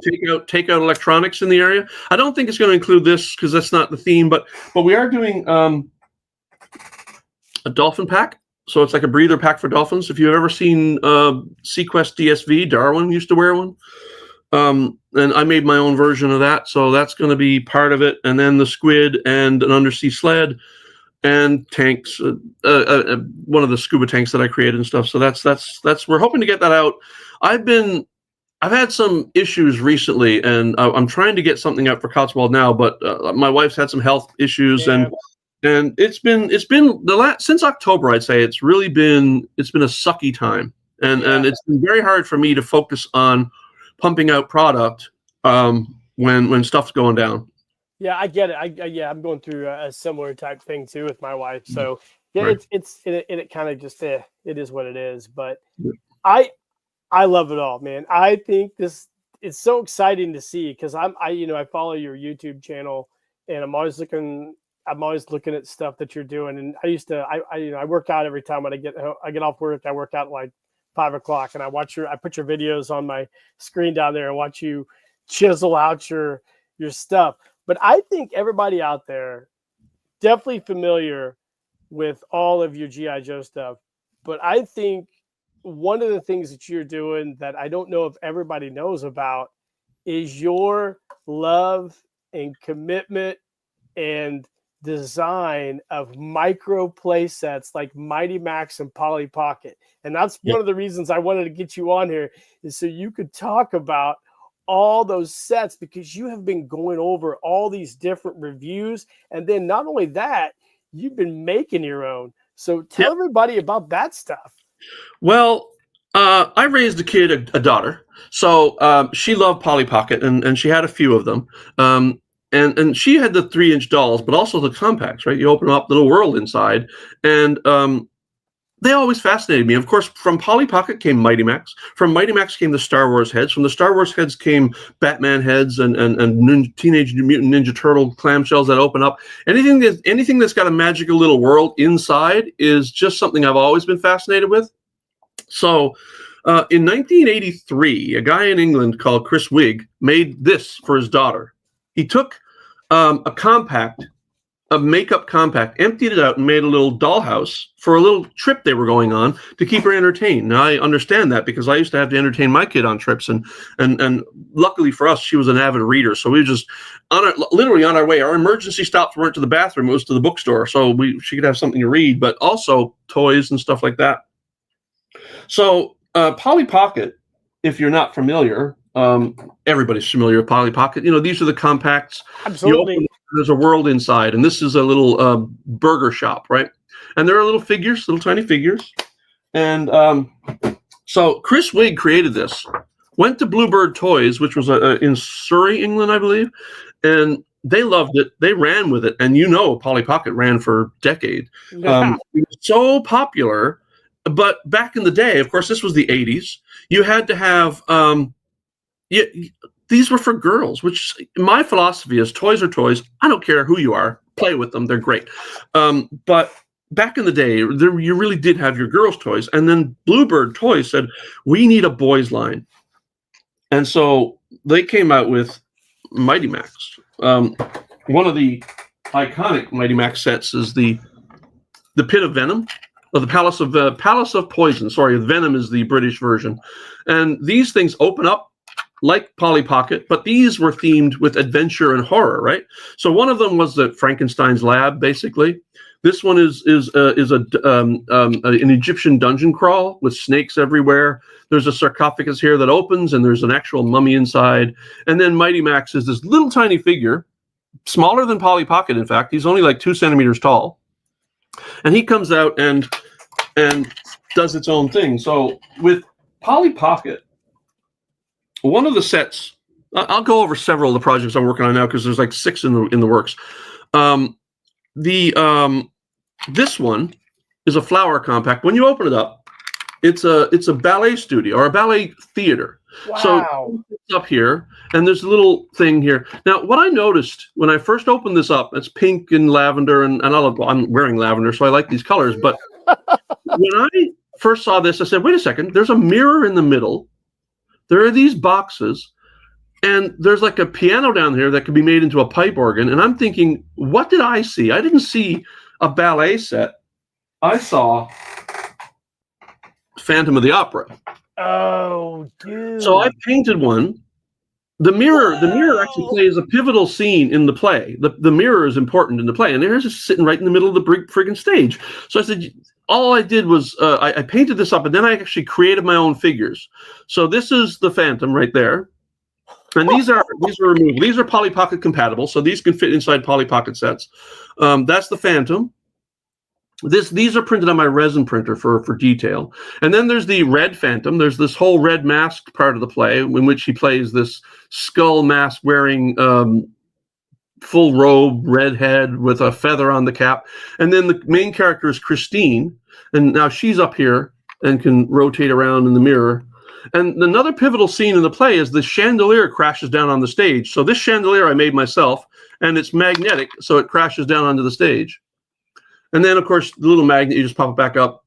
take out electronics in the area. I don't think it's going to include this because that's not the theme, but we are doing a dolphin pack. So it's like a breather pack for dolphins. If you've ever seen Sequest DSV, Darwin used to wear one. And I made my own version of that. So that's going to be part of it. And then the squid and an undersea sled and tanks, one of the scuba tanks that I created and stuff. So that's we're hoping to get that out. I've had some issues recently, and I'm trying to get something out for Cotswold now, but my wife's had some health issues, and it's been since October, I'd say it's been a sucky time, and it's been very hard for me to focus on pumping out product when stuff's going down. Yeah, I get it. I'm going through a similar type thing too with my wife. So yeah, right. it kind of just it is what it is. But I love it all, man. I think it's so exciting to see because I follow your YouTube channel and I'm always looking at stuff that you're doing. And I work out every time when I get off work. I work out at like 5 o'clock and I put your videos on my screen down there and watch you chisel out your stuff. But I think everybody out there definitely familiar with all of your G.I. Joe stuff. But I think one of the things that you're doing that I don't know if everybody knows about is your love and commitment and design of micro play sets like Mighty Max and Polly Pocket. And that's one of the reasons I wanted to get you on here is so you could talk about all those sets because you have been going over all these different reviews. And then not only that, you've been making your own. So tell everybody about that stuff. Well, I raised a daughter. So she loved Polly Pocket and she had a few of them. And she had the 3-inch dolls, but also the compacts, right? You open up, little world inside. And they always fascinated me. Of course, from Polly Pocket came Mighty Max. From Mighty Max came the Star Wars heads. From the Star Wars heads came Batman heads and Teenage Mutant Ninja Turtle clamshells that open up. Anything that's got a magical little world inside is just something I've always been fascinated with. So in 1983, a guy in England called Chris Wigg made this for his daughter. He took a makeup compact, emptied it out and made a little dollhouse for a little trip they were going on to keep her entertained. Now, I understand that because I used to have to entertain my kid on trips. And luckily for us, she was an avid reader. So we were just literally on our way. Our emergency stops weren't to the bathroom. It was to the bookstore. So she could have something to read, but also toys and stuff like that. So Polly Pocket, if you're not familiar, everybody's familiar with Polly Pocket. These are the compacts. Absolutely. There's a world inside, and this is a little burger shop, right? And there are little tiny figures. And so Chris Wigg created this, went to Bluebird Toys, which was in Surrey, England, I believe, and they loved it. They ran with it, and Polly Pocket ran for decades. Yeah. It was so popular, but back in the day, of course, this was the 80s. You had to have these were for girls, which my philosophy is toys are toys. I don't care who you are. Play with them. They're great. But back in the day, you really did have your girls' toys. And then Bluebird Toys said, we need a boys' line. And so they came out with Mighty Max. One of the iconic Mighty Max sets is the Pit of Venom. the Palace of Poison. Sorry, Venom is the British version, and these things open up like Polly Pocket, but these were themed with adventure and horror, right? So one of them was the Frankenstein's lab, basically. This one is an Egyptian dungeon crawl with snakes everywhere. There's a sarcophagus here that opens, and there's an actual mummy inside. And then Mighty Max is this little tiny figure, smaller than Polly Pocket. In fact, he's only like 2 centimeters tall, and he comes out and does its own thing. So with Polly Pocket, one of the sets, I'll go over several of the projects I'm working on now because there's like 6 in the works. This one is a flower compact. When you open it up, it's a ballet studio or a ballet theater. Wow. So it's up here, and there's a little thing here. Now, what I noticed when I first opened this up, it's pink and lavender, and I'm wearing lavender, so I like these colors. But when I first saw this, I said, wait a second, there's a mirror in the middle. There are these boxes, and there's like a piano down here that could be made into a pipe organ. And I'm thinking, what did I see? I didn't see a ballet set. I saw Phantom of the Opera. Oh, dude. So I painted one. The mirror actually plays a pivotal scene in the play. The mirror is important in the play, and it's just sitting right in the middle of the friggin' stage. So I said, all I did was I painted this up, and then I actually created my own figures. So this is the Phantom right there, and these are removable. These are Polly Pocket compatible, so these can fit inside Polly Pocket sets. That's the Phantom. These are printed on my resin printer for detail. And then there's the Red Phantom. There's this whole red mask part of the play in which he plays this skull mask wearing full robe, red head with a feather on the cap. And then the main character is Christine. And now she's up here and can rotate around in the mirror. And another pivotal scene in the play is the chandelier crashes down on the stage. So this chandelier I made myself, and it's magnetic, so it crashes down onto the stage. And then, of course, the little magnet, you just pop it back up.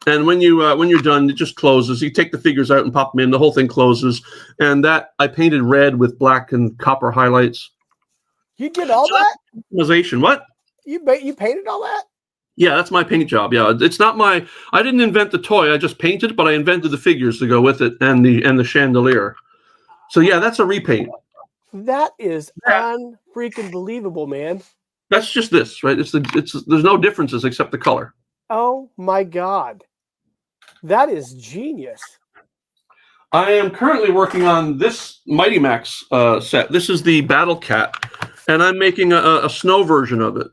And when you're done, it just closes. You take the figures out and pop them in. The whole thing closes. And that I painted red with black and copper highlights. You did all that? Customization. What? You painted all that? Yeah, that's my paint job. Yeah, it's not my. I didn't invent the toy. I just painted, but I invented the figures to go with it and the chandelier. So yeah, that's a repaint. That is unfreaking believable, man. That's just this, right? There's no differences except the color. Oh my God. That is genius. I am currently working on this Mighty Max set. This is the Battle Cat, and I'm making a snow version of it.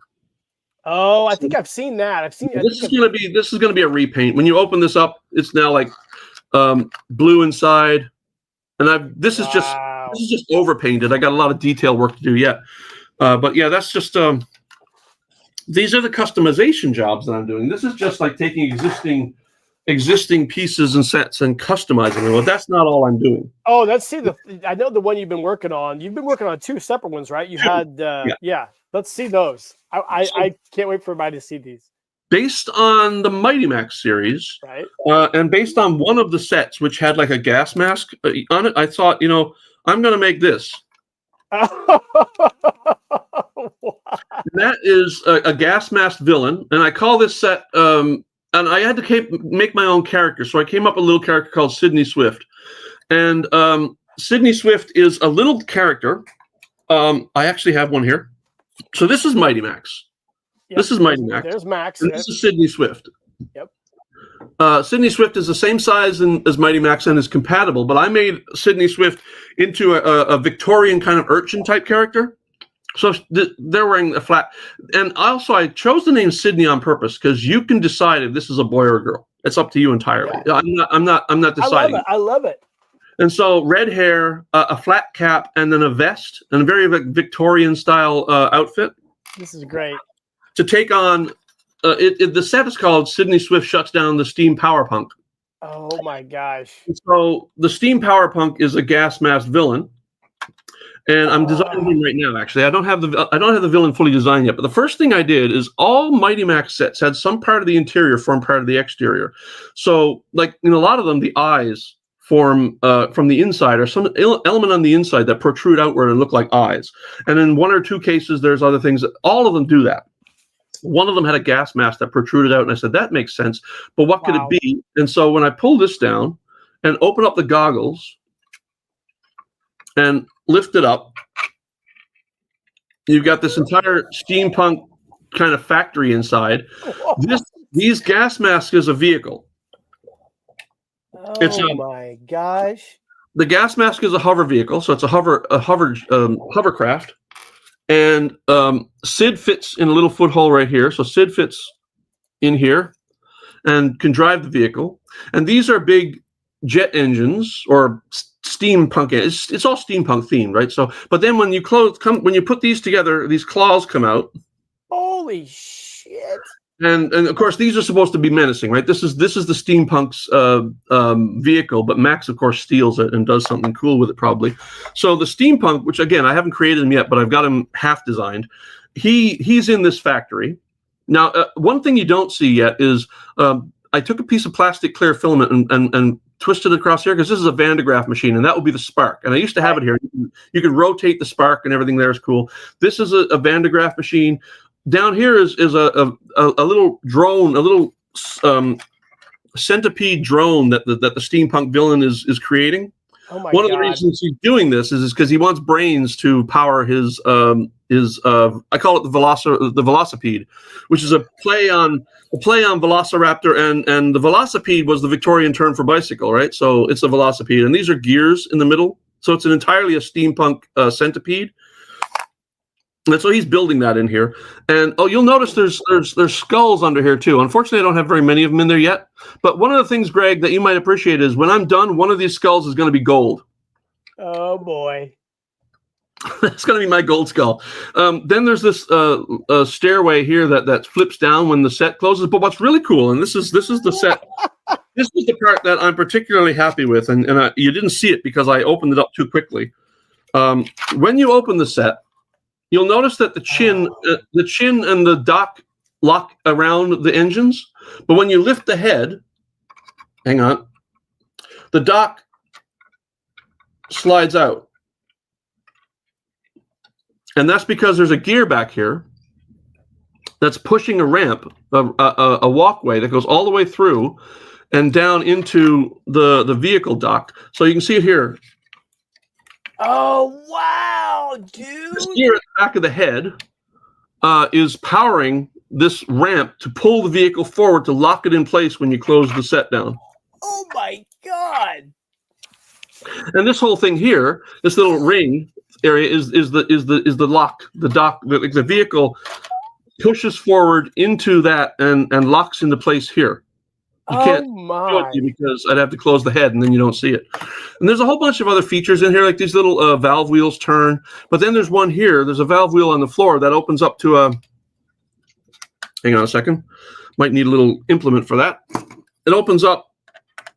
Oh, I think I've seen that. This is gonna be a repaint. When you open this up, it's now like blue inside, and this is just overpainted. I got a lot of detail work to do yet. But yeah, that's just these are the customization jobs that I'm doing. This is just like taking existing pieces and sets and customizing them. Well, that's not all I'm doing. Oh, I know the one you've been working on. You've been working on 2 separate ones, right? You had yeah. Let's see those. I can't wait for everybody to see these. Based on the Mighty Max series, right? And based on one of the sets which had like a gas mask on it, I thought, I'm going to make this. That is a gas mask villain, and I call this set and I had to make my own character, so I came up with a little character called Sydney Swift. And Sydney Swift is a little character. I actually have one here. So this is Mighty Max. Yep. This is Mighty Max. There's Max. And this is Sydney Swift. Yep. Sydney Swift is the same size as Mighty Max and is compatible, but I made Sydney Swift into a Victorian kind of urchin type character. So they're wearing a flat. And also I chose the name Sydney on purpose because you can decide if this is a boy or a girl. It's up to you entirely. Yeah. I'm not deciding. I love it. And so red hair, a flat cap, and then a vest, and a very Victorian style outfit. This is great. To take on, the set is called Sydney Swift Shuts Down the Steam Power Punk. Oh my gosh. And so the Steam Power Punk is a gas mask villain. And I'm designing him right now, actually. I don't have the villain fully designed yet. But the first thing I did is all Mighty Max sets had some part of the interior form part of the exterior. So like in a lot of them, the eyes form from the inside, or some element on the inside that protrude outward and look like eyes. And in 1 or 2 cases, there's other things. All of them do that. One of them had a gas mask that protruded out, and I said, that makes sense. But what could it be? And so when I pull this down and open up the goggles and lift it up, you've got this entire steampunk kind of factory inside. These gas masks is a vehicle. Oh my gosh! The gas mask is a hover vehicle, so it's a hovercraft. And Sid fits in a little foothold right here. So Sid fits in here and can drive the vehicle. And these are big jet engines or steampunk. It's all steampunk themed, right? So, but then when you put these together, these claws come out. Holy shit! And of course these are supposed to be menacing, right? This is the steampunk's vehicle, but Max of course steals it and does something cool with it probably. So the steampunk, which again I haven't created him yet, but I've got him half designed. He's in this factory. Now one thing you don't see yet is I took a piece of plastic clear filament and twisted it across here because this is a Van de Graaff machine, and that will be the spark. And I used to have it here. You can rotate the spark and everything there is cool. This is a Van de Graaff machine. Down here is a little drone, a little centipede drone that the steampunk villain is creating. Oh my One God. of the reasons he's doing this is because he wants brains to power his I call it the Velocipede, which is a play on Velociraptor, and the Velocipede was the Victorian term for bicycle, right? So it's a Velocipede, and these are gears in the middle. So it's entirely a steampunk centipede. And so he's building that in here. And you'll notice there's skulls under here too. Unfortunately, I don't have very many of them in there yet. But one of the things, Greg, that you might appreciate is when I'm done, one of these skulls is going to be gold. Oh boy. That's going to be my gold skull. Then there's this stairway here that flips down when the set closes. But what's really cool, and this is the set. This is the part that I'm particularly happy with, and you didn't see it because I opened it up too quickly. When you open the set, you'll notice that the chin and the dock lock around the engines, but when you lift the head, hang on, the dock slides out. And that's because there's a gear back here that's pushing a ramp, a walkway that goes all the way through and down into the vehicle dock. So you can see it here. Oh, wow, dude. This gear at the back of the head is powering this ramp to pull the vehicle forward to lock it in place when you close the set down. Oh, my God. And this whole thing here, this little ring area is the lock, the dock. The vehicle pushes forward into that and locks into place here. You can't do it because I'd have to close the head and then you don't see it. And there's a whole bunch of other features in here, like these little valve wheels turn. But then there's one here. There's a valve wheel on the floor that opens up to a. Hang on a second. Might need a little implement for that. It opens up.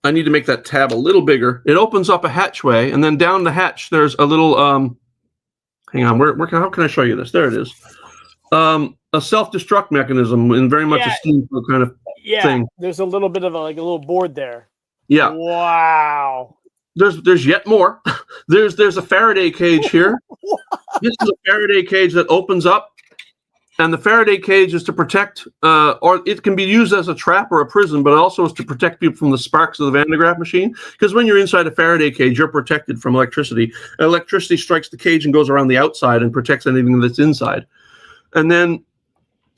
I need to make that tab a little bigger. It opens up a hatchway, and then down the hatch there's a little. Hang on. How can I show you this? There it is. A self-destruct mechanism in very much a steampunk kind of thing. There's a little bit of a little board there. Yeah. Wow. There's yet more. There's a Faraday cage here. This is a Faraday cage that opens up, and the Faraday cage is to protect, or it can be used as a trap or a prison, but it also is to protect people from the sparks of the Van de Graaff machine. Because when you're inside a Faraday cage, you're protected from electricity. Electricity strikes the cage and goes around the outside and protects anything that's inside. And then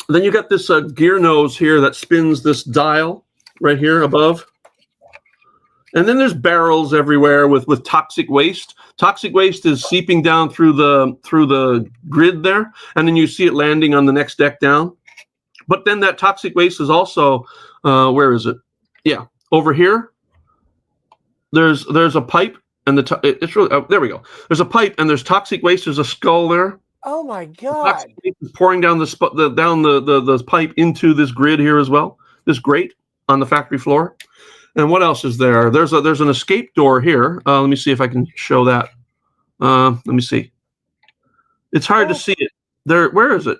you got this gear nose here that spins this dial right here above. And then there's barrels everywhere with toxic waste. Toxic waste is seeping down through the grid there, and then you see it landing on the next deck down. But then that toxic waste is also where is it? Yeah, over here. There's a pipe, and it's really there we go. There's a pipe, and there's toxic waste. There's a skull there. Oh my God! It's pouring down the pipe into this grid here as well. This grate on the factory floor. And what else is there? There's an escape door here. Let me see if I can show that. Let me see. It's hard to see it. There. Where is it?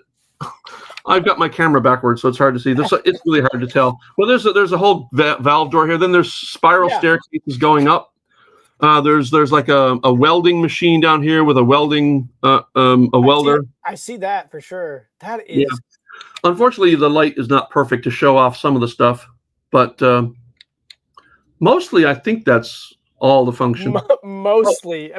I've got my camera backwards, so it's hard to see. It's really hard to tell. Well, there's a whole valve door here. Then there's spiral staircases going up. There's like a welding machine down here with a welding a welder. I see that for sure. That is Unfortunately, the light is not perfect to show off some of the stuff, but mostly I think that's all the function. Mostly,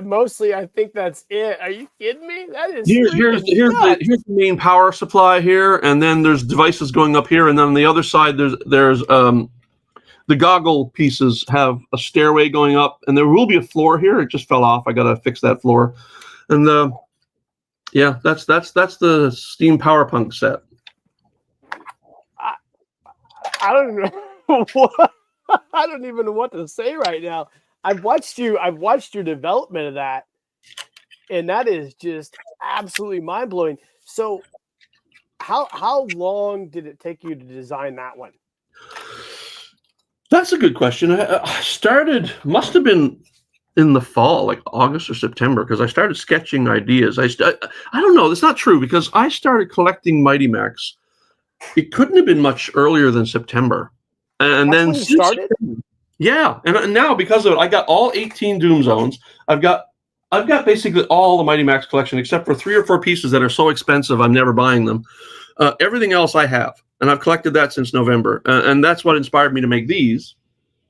I think that's it. Are you kidding me? That is Here's the main power supply here, and then there's devices going up here, and then on the other side there's the goggle pieces have a stairway going up, and there will be a floor here. It just fell off. I gotta fix that floor, and yeah, that's the Steam Powerpunk set. I don't know what, I don't even know what to say right now. I've watched your development of that, and that is just absolutely mind blowing. So, how long did it take you to design that one? That's a good question. I started, must have been in the fall, like August or September, because I started sketching ideas. I don't know. That's not true, because I started collecting Mighty Max. It couldn't have been much earlier than September. And That's then when you started? Yeah, and now because of it, I got all 18 Doom Zones. I've got basically all the Mighty Max collection, except for 3 or 4 pieces that are so expensive I'm never buying them. Everything else I have, and I've collected that since November, and that's what inspired me to make these.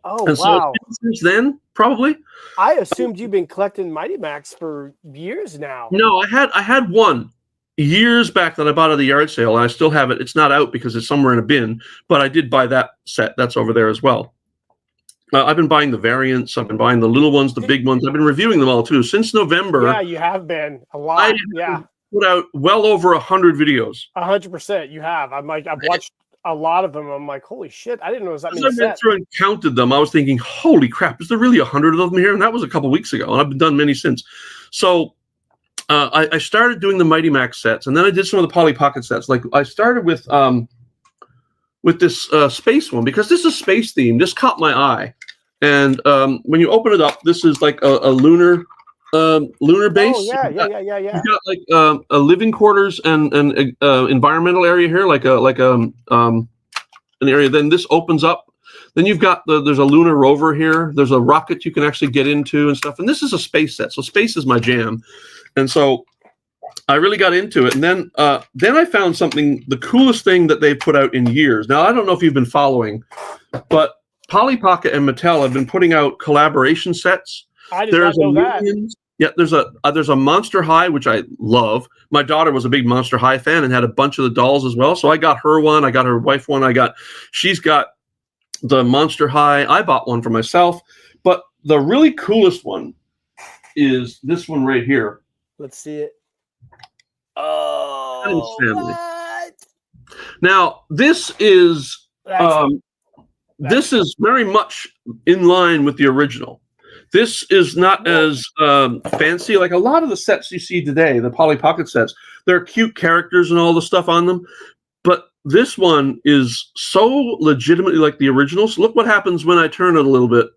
Oh, and wow! So since then, probably. I assumed you've been collecting Mighty Max for years now. No, I had one years back that I bought at the yard sale, and I still have it. It's not out because it's somewhere in a bin, but I did buy that set. That's over there as well. I've been buying the variants. I've been buying the little ones, the big ones. I've been reviewing them all too since November. Yeah, you have been a lot. Yeah, put out well over 100 videos. 100%, you have. I've watched a lot of them. I'm like, holy shit! I didn't know it was that many. As I went through and counted them, I was thinking, holy crap! Is there really 100 of them here? And that was a couple weeks ago, and I've done many since. So I started doing the Mighty Max sets, and then I did some of the Polly Pocket sets. Like I started with this space one, because this is space themed. This caught my eye, and when you open it up, this is like a lunar base. Oh yeah. You've got like a living quarters and environmental area here, like an area. Then this opens up. Then you've got there's a lunar rover here. There's a rocket you can actually get into and stuff. And this is a space set, so space is my jam. And so I really got into it. And then I found something, the coolest thing that they put out in years. Now, I don't know if you've been following, but Polly Pocket and Mattel have been putting out collaboration sets. I did not know that. Yeah, there's a Monster High, which I love. My daughter was a big Monster High fan and had a bunch of the dolls as well. So I got her one. I got her wife one. She's got the Monster High. I bought one for myself. But the really coolest one is this one right here. Let's see it. Oh, what? Now, this is very much in line with the original. This is not as fancy. Like a lot of the sets you see today, the Polly Pocket sets, they're cute characters and all the stuff on them. But this one is so legitimately like the original. So look what happens when I turn it a little bit.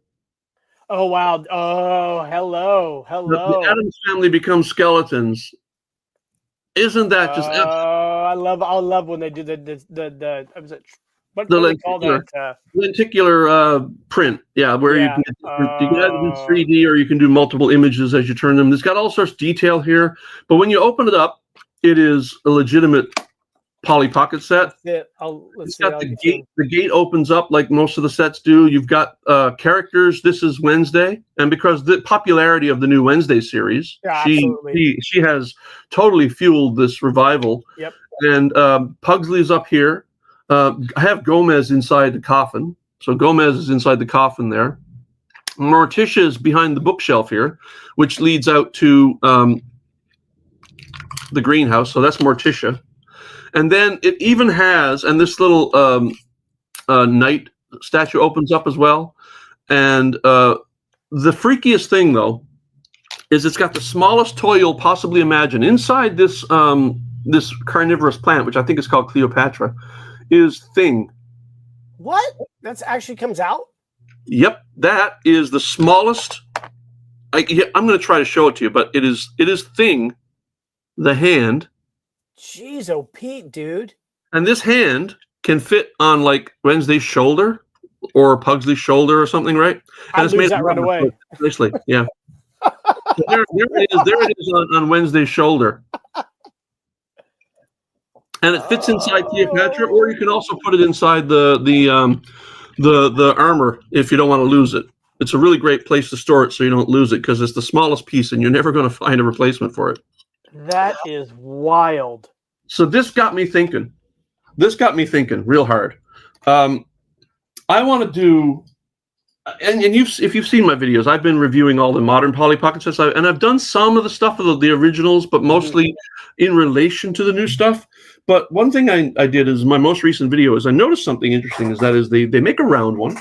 Oh, wow. Oh, hello. The Addams Family becomes skeletons. Isn't that just... I love when they do the what do they call that? Lenticular print, yeah, where you can either do 3D or you can do multiple images as you turn them. It's got all sorts of detail here, but when you open it up, it is a legitimate Polly Pocket set. It's got the gate. The gate opens up like most of the sets do. You've got characters. This is Wednesday, and because the popularity of the new Wednesday series, she has totally fueled this revival. Yep. And Pugsley's up here. I have Gomez inside the coffin. So Gomez is inside the coffin there. Morticia is behind the bookshelf here, which leads out to the greenhouse. So that's Morticia. And then it even has, and this little knight statue opens up as well. And the freakiest thing, though, is it's got the smallest toy you'll possibly imagine. Inside this this carnivorous plant, which I think is called Cleopatra, is Thing. What? That actually comes out? Yep, that is the smallest. I'm going to try to show it to you, but it is Thing, the hand. Jeez, oh Pete, dude. And this hand can fit on like Wednesday's shoulder or Pugsley's shoulder or something, right? And it's made that right away. Nicely, yeah. So there it is on Wednesday's shoulder. and it fits inside Cleopatra, or you can also put it inside the armor if you don't want to lose it. It's a really great place to store it so you don't lose it, because it's the smallest piece and you're never going to find a replacement for it. That is wild. So this got me thinking. Real hard. I want to do, and if you've seen my videos, I've been reviewing all the modern Polly Pocket sets, and I've done some of the stuff of the originals, but mostly in relation to the new stuff. But one thing I did is my most recent video is I noticed something interesting, is they make a round one,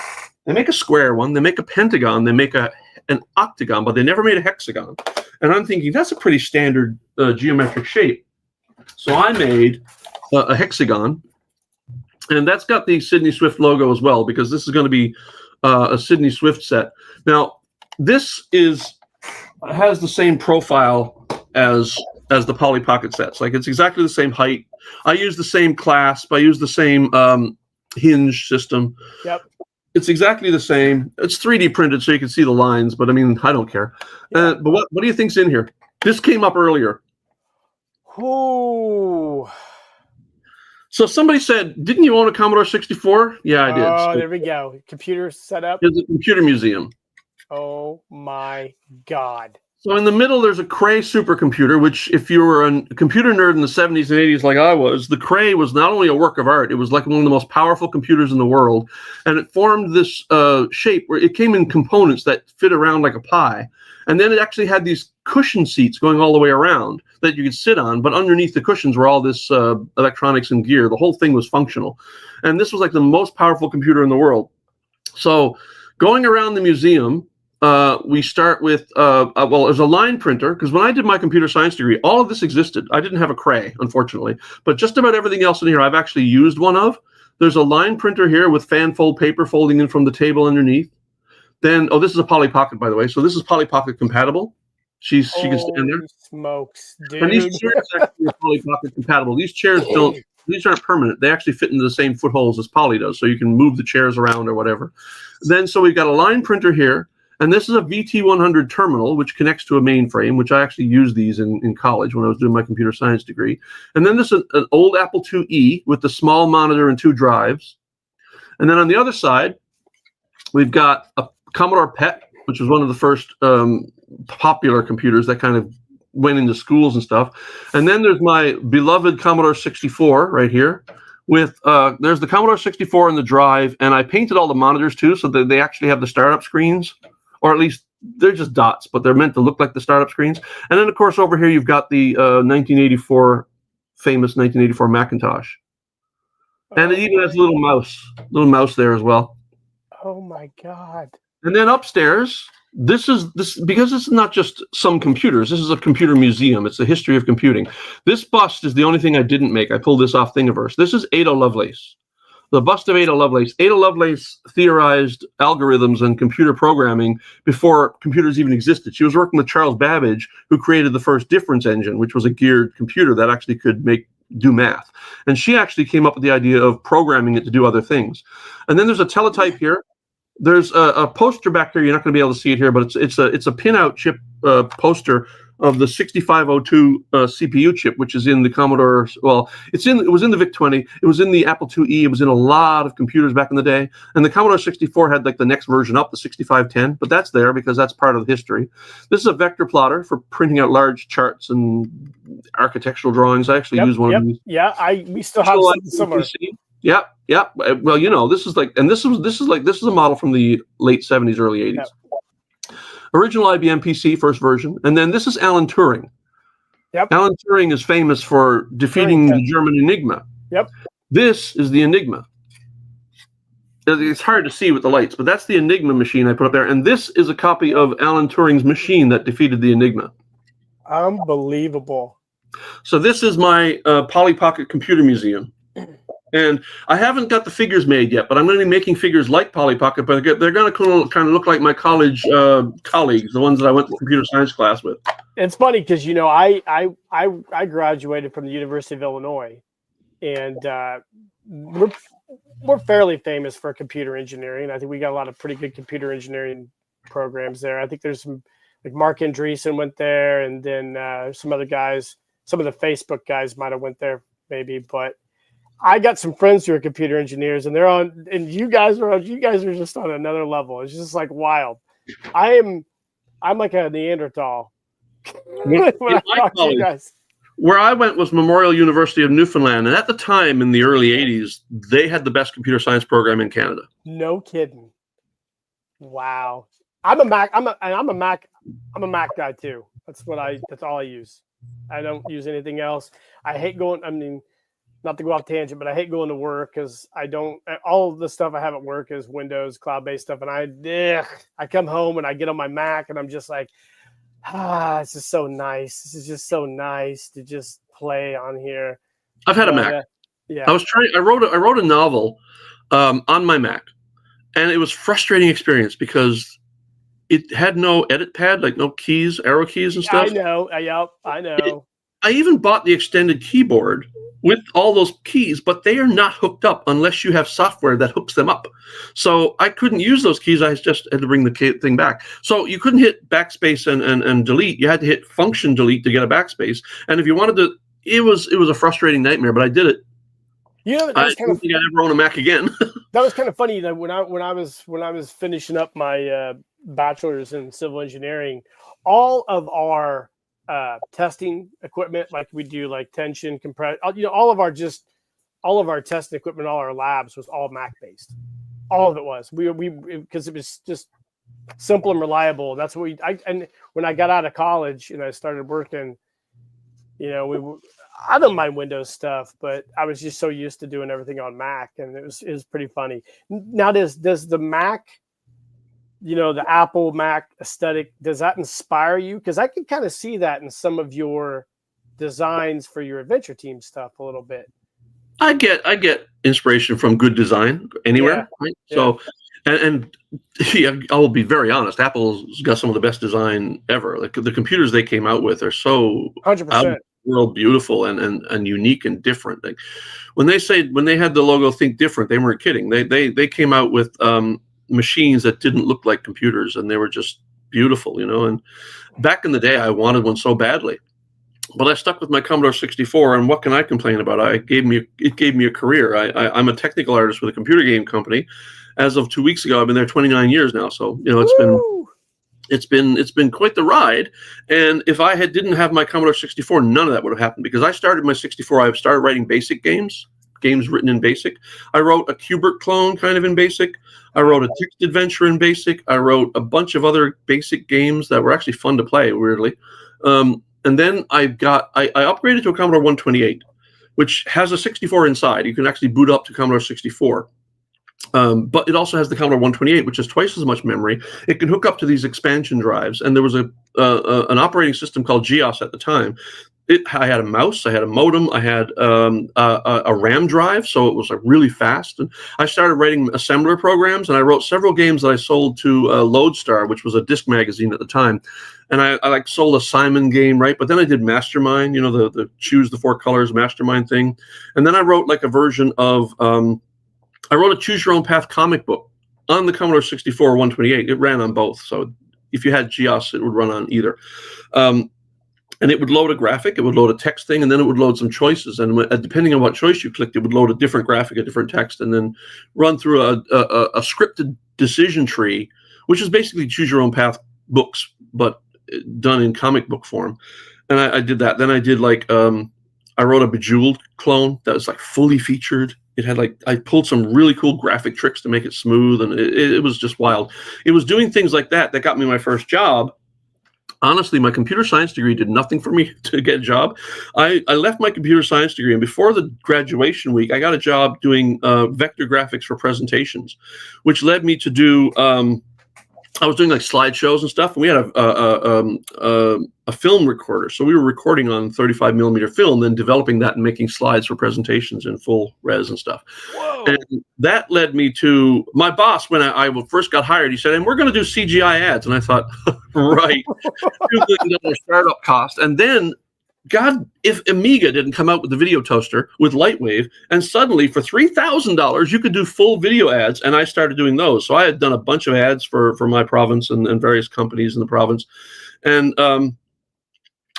they make a square one, they make a pentagon, they make an octagon, but they never made a hexagon. And I'm thinking that's a pretty standard geometric shape. So I made a hexagon, and that's got the Sydney Swift logo as well, because this is going to be a Sydney Swift set. Now, this has the same profile as the Polly Pocket sets. Like, it's exactly the same height. I use the same clasp. I use the same hinge system. Yep. It's exactly the same. It's 3D printed, so you can see the lines, but I mean, I don't care. Yeah. But what do you think's in here? This came up earlier. Ooh. So somebody said, didn't you own a Commodore 64? Yeah, I did. Oh, So there we go. Computer setup. it's a computer museum. Oh my God. So in the middle, there's a Cray supercomputer, which if you were a computer nerd in the 70s and 80s like I was, the Cray was not only a work of art, it was like one of the most powerful computers in the world. And it formed this shape where it came in components that fit around like a pie. And then it actually had these cushion seats going all the way around that you could sit on, but underneath the cushions were all this electronics and gear. The whole thing was functional. And this was like the most powerful computer in the world. So going around the museum, we start with, well, there's a line printer, because when I did my computer science degree, all of this existed. I didn't have a Cray, unfortunately, but just about everything else in here I've actually used one of. There's a line printer here with fan fold paper folding in from the table underneath. Then, this is a Polly Pocket, by the way. So this is Polly Pocket compatible. She can stand there. Smokes, dude. And these chairs actually are Polly Pocket compatible. These chairs these aren't permanent. They actually fit into the same footholes as Polly does, so you can move the chairs around or whatever. Then, so we've got a line printer here. And this is a VT100 terminal, which connects to a mainframe, which I actually used these in college when I was doing my computer science degree. And then this is an old Apple IIe with the small monitor and 2 drives. And then on the other side, we've got a Commodore PET, which was one of the first popular computers that kind of went into schools and stuff. And then there's my beloved Commodore 64 right here. With there's the Commodore 64 and the drive, and I painted all the monitors too, so that they actually have the startup screens. Or at least they're just dots, but they're meant to look like the startup screens. And then, of course, over here you've got the famous 1984 Macintosh, and it even has a little mouse there as well. Oh my God! And then upstairs, this because this is not just some computers. This is a computer museum. It's the history of computing. This bust is the only thing I didn't make. I pulled this off Thingiverse. This is Ada Lovelace. The bust of Ada Lovelace. Ada Lovelace theorized algorithms and computer programming before computers even existed. She was working with Charles Babbage, who created the first difference engine, which was a geared computer that actually could do math. And she actually came up with the idea of programming it to do other things. And then there's a teletype here. There's a poster back there. You're not going to be able to see it here, but it's a pinout chip poster of the 6502 CPU chip, which is in the Commodore. Well, it was in the VIC-20. It was in the Apple IIe. It was in a lot of computers back in the day. And the Commodore 64 had like the next version up, the 6510. But that's there because that's part of the history. This is a vector plotter for printing out large charts and architectural drawings. I actually use one of these. Yeah, we still have something similar. Yeah. Well, this is a model from the late 70s, early 80s. Yep. Original IBM PC, first version. And then this is Alan Turing. Yep. Alan Turing is famous for defeating the German Enigma. Yep. This is the Enigma. It's hard to see with the lights, but that's the Enigma machine I put up there. And this is a copy of Alan Turing's machine that defeated the Enigma. Unbelievable. So this is my Polly Pocket Computer Museum. And I haven't got the figures made yet, but I'm going to be making figures like Polly Pocket, but they're going to kind of look like my college colleagues, the ones that I went to computer science class with. It's funny because, I graduated from the University of Illinois, and we're fairly famous for computer engineering. I think we got a lot of pretty good computer engineering programs there. I think there's some, like Mark Andreessen went there, and then some other guys, some of the Facebook guys might have went there maybe, but I got some friends who are computer engineers, and you guys are just on another level. It's just like wild. I'm like a Neanderthal when I talk to you guys. Where I went was Memorial University of Newfoundland, and at the time in the early '80s, they had the best computer science program in Canada. No kidding. Wow. I'm a Mac guy too. That's all I use. I don't use anything else. I hate going. I mean, not to go off tangent, but I hate going to work because all of the stuff I have at work is Windows, cloud-based stuff. And I come home and I get on my Mac and I'm just like, this is so nice. This is just so nice to just play on here. I've had a Mac. Yeah. I wrote a novel on my Mac, and it was a frustrating experience because it had no edit pad, like no keys, arrow keys and stuff. I know. Yep, I know. I even bought the extended keyboard with all those keys, but they are not hooked up unless you have software that hooks them up. So I couldn't use those keys. I just had to bring the thing back. So you couldn't hit backspace and delete. You had to hit function delete to get a backspace. And if you wanted to, it was a frustrating nightmare, but I did it. You know, I don't think I'd ever own a Mac again. That was kind of funny. That when I was finishing up my bachelor's in civil engineering, all of our testing equipment, like we do like tension, compress, all of our testing equipment, all our labs was all Mac based. All of it was. We because it was just simple and reliable. That's what and when I got out of college and I started working, I don't mind Windows stuff, but I was just so used to doing everything on Mac, and it was pretty funny. Now, does the Mac, the Apple Mac aesthetic, does that inspire you? Because I can kind of see that in some of your designs for your adventure team stuff a little bit. I get inspiration from good design anywhere, right? Yeah. So, and I will be very honest. Apple's got some of the best design ever. Like the computers they came out with are so 100%. World beautiful and unique and different. Like when they had the logo Think Different, they weren't kidding. They came out with machines that didn't look like computers, and they were just beautiful, And back in the day, I wanted one so badly, but I stuck with my Commodore 64. And what can I complain about? It gave me a career. I'm a technical artist with a computer game company. As of 2 weeks ago, I've been there 29 years now. So it's been quite the ride. And if I didn't have my Commodore 64, none of that would have happened, because I started my 64. I started writing BASIC games written in BASIC. I wrote a Qbert clone kind of in BASIC. I wrote a text adventure in BASIC. I wrote a bunch of other BASIC games that were actually fun to play, weirdly. And then I upgraded to a Commodore 128, which has a 64 inside. You can actually boot up to Commodore 64. But it also has the Commodore 128, which is twice as much memory. It can hook up to these expansion drives, and there was an operating system called GEOS at the time. I had a mouse, I had a modem, I had a RAM drive, so it was like really fast. And I started writing assembler programs, and I wrote several games that I sold to Lodestar, which was a disc magazine at the time. And I sold a Simon game, right? But then I did Mastermind, the choose the 4 colors Mastermind thing. And then I wrote like a version of I wrote a Choose Your Own Path comic book on the Commodore 64 128. It ran on both. So if you had GEOS, it would run on either. And it would load a graphic, it would load a text thing, and then it would load some choices. And depending on what choice you clicked, it would load a different graphic, a different text, and then run through a scripted decision tree, which is basically Choose Your Own Path books, but done in comic book form. And I did that. Then I did I wrote a Bejeweled clone that was like fully featured. It had I pulled some really cool graphic tricks to make it smooth, and it was just wild. It was doing things like that got me my first job. Honestly, my computer science degree did nothing for me to get a job. I left my computer science degree, and before the graduation week, I got a job doing vector graphics for presentations, which led me to do. I was doing like slideshows and stuff, and we had a film recorder, so we were recording on 35 millimeter film, then developing that and making slides for presentations in full res and stuff. Whoa. And that led me to my boss when I first got hired. He said, "And we're going to do CGI ads," and I thought, right, $2 million startup cost, and then. God, if Amiga didn't come out with the video toaster with Lightwave, and suddenly for $3,000 you could do full video ads, and I started doing those. So I had done a bunch of ads for my province and various companies in the province, and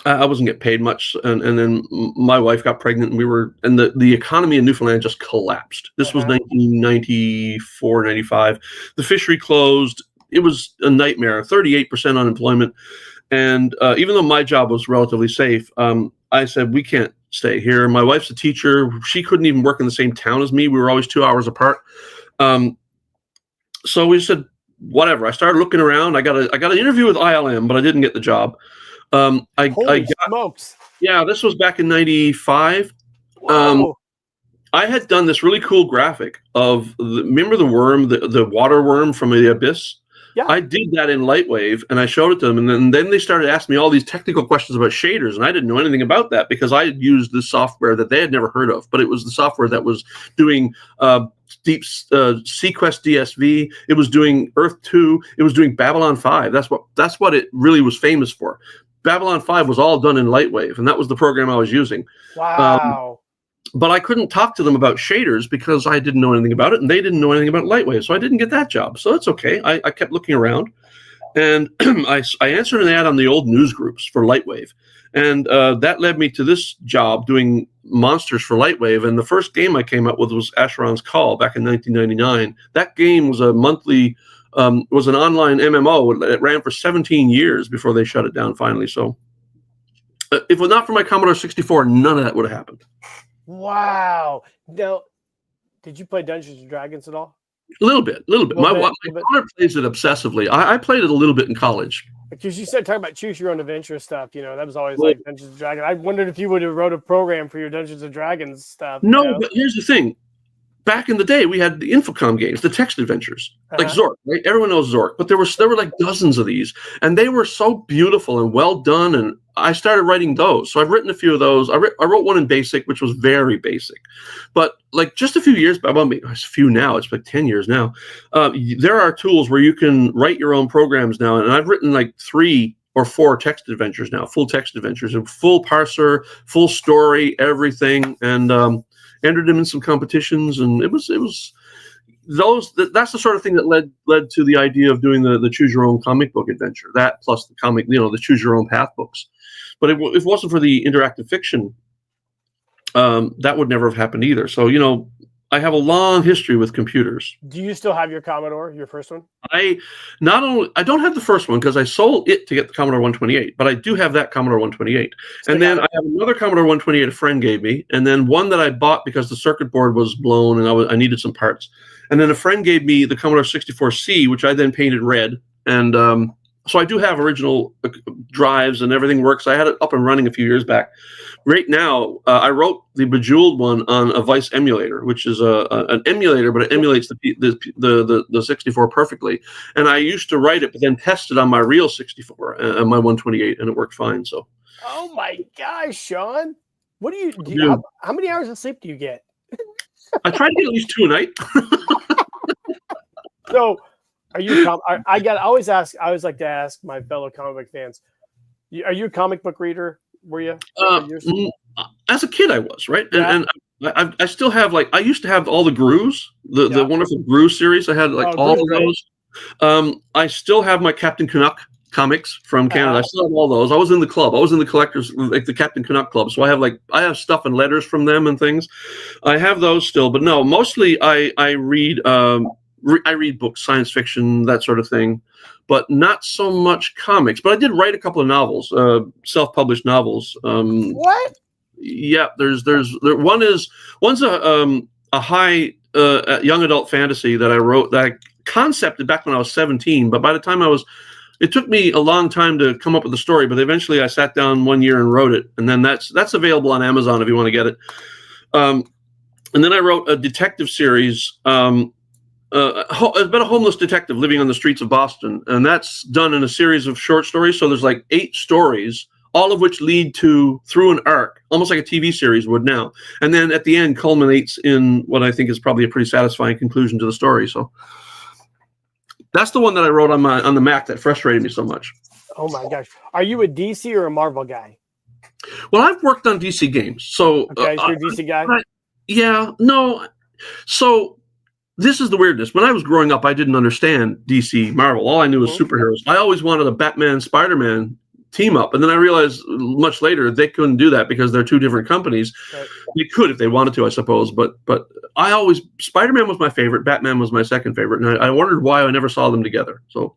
I wasn't getting paid much, and then my wife got pregnant, and the economy in Newfoundland just collapsed. This was 1994, 95. The fishery closed. It was a nightmare. 38% unemployment, and even though my job was relatively safe, I said we can't stay here. My wife's a teacher. She couldn't even work in the same town as me. We were always 2 hours apart. So we said whatever. I started looking around. I got an interview with ILM, but I didn't get the job. Holy smokes! Yeah, this was back in '95. I had done this really cool graphic of remember the worm, the water worm from the abyss. Yeah. I did that in Lightwave, and I showed it to them, and then they started asking me all these technical questions about shaders, and I didn't know anything about that because I had used this software that they had never heard of, but it was the software that was doing deep Sequest DSV. It was doing Earth 2. It was doing Babylon 5. That's what it really was famous for. Babylon 5 was all done in Lightwave, and that was the program I was using. Wow. But I couldn't talk to them about shaders because I didn't know anything about it, and they didn't know anything about Lightwave, so I didn't get that job. So that's okay. I kept looking around, and I answered an ad on the old news groups for Lightwave, and that led me to this job doing monsters for Lightwave. And the first game I came up with was Asheron's Call back in 1999. That game was a monthly, was an online MMO. It ran for 17 years before they shut it down finally. So if it was not for my Commodore 64, none of that would have happened. Wow. Now, did you play Dungeons and Dragons at all? A little bit. My daughter plays it obsessively. I played it a little bit in college. Because you said talking about choose your own adventure stuff, that was always like Dungeons and Dragons. I wondered if you would have wrote a program for your Dungeons and Dragons stuff. No, but here's the thing. Back in the day, we had the Infocom games, the text adventures, like Zork, right? Everyone knows Zork, but there were like dozens of these, and they were so beautiful and well done, and I started writing those. So I've written a few of those. I wrote one in BASIC, which was very basic, but like just a few years, it's a few now, it's like 10 years now. There are tools where you can write your own programs now, and I've written like 3 or 4 text adventures now, full text adventures, and full parser, full story, everything, and entered them in some competitions, and it was that's the sort of thing that led to the idea of doing the choose your own comic book adventure. That plus the comic, the choose your own path books. But if it wasn't for the interactive fiction, that would never have happened either. So I have a long history with computers. Do you still have your Commodore, your first one? I don't have the first one because I sold it to get the Commodore 128, but I do have that Commodore 128. And then I have another Commodore 128 a friend gave me, and then one that I bought because the circuit board was blown and I needed some parts. And then a friend gave me the Commodore 64C, which I then painted red. And so I do have original drives and everything works. I had it up and running a few years back. Right now, I wrote the Bejeweled one on a Vice emulator, which is an emulator, but it emulates the 64 perfectly. And I used to write it, but then test it on my real 64, my 128, and it worked fine. So. Oh my gosh, Sean! What do you? How many hours of sleep do you get? I try to get at least 2 a night. So, are you? I always like to ask my fellow comic book fans. Are you a comic book reader? Were you? As a kid, I was, right, and I still have I used to have all the Grooves, the wonderful Groo series. I had all of those. I still have my Captain Canuck comics from Canada. I still have all those. I was in the club. I was in the collectors, like the Captain Canuck club. So I have stuff and letters from them and things. I have those still, but no, mostly I read. I read books, science fiction, that sort of thing, but not so much comics. But I did write a couple of novels, self-published novels. What? Yeah, one's a high young adult fantasy that I wrote that I concepted back when I was 17. But by the time it took me a long time to come up with the story. But eventually, I sat down one year and wrote it, and then that's available on Amazon if you want to get it. And then I wrote a detective series. It's been a homeless detective living on the streets of Boston, and that's done in a series of short stories. So there's like 8 stories, all of which lead through an arc, almost like a TV series would now. And then at the end culminates in what I think is probably a pretty satisfying conclusion to the story. So that's the one that I wrote on the Mac that frustrated me so much. Oh my gosh. Are you a DC or a Marvel guy? Well, I've worked on DC games. So okay, so you're a DC guy? Yeah, no. So this is the weirdness. When I was growing up, I didn't understand DC, Marvel. All I knew was superheroes. I always wanted a Batman, Spider-Man team up. And then I realized much later they couldn't do that because they're two different companies. Right. They could if they wanted to, I suppose. But Spider-Man was my favorite. Batman was my second favorite. And I wondered why I never saw them together. So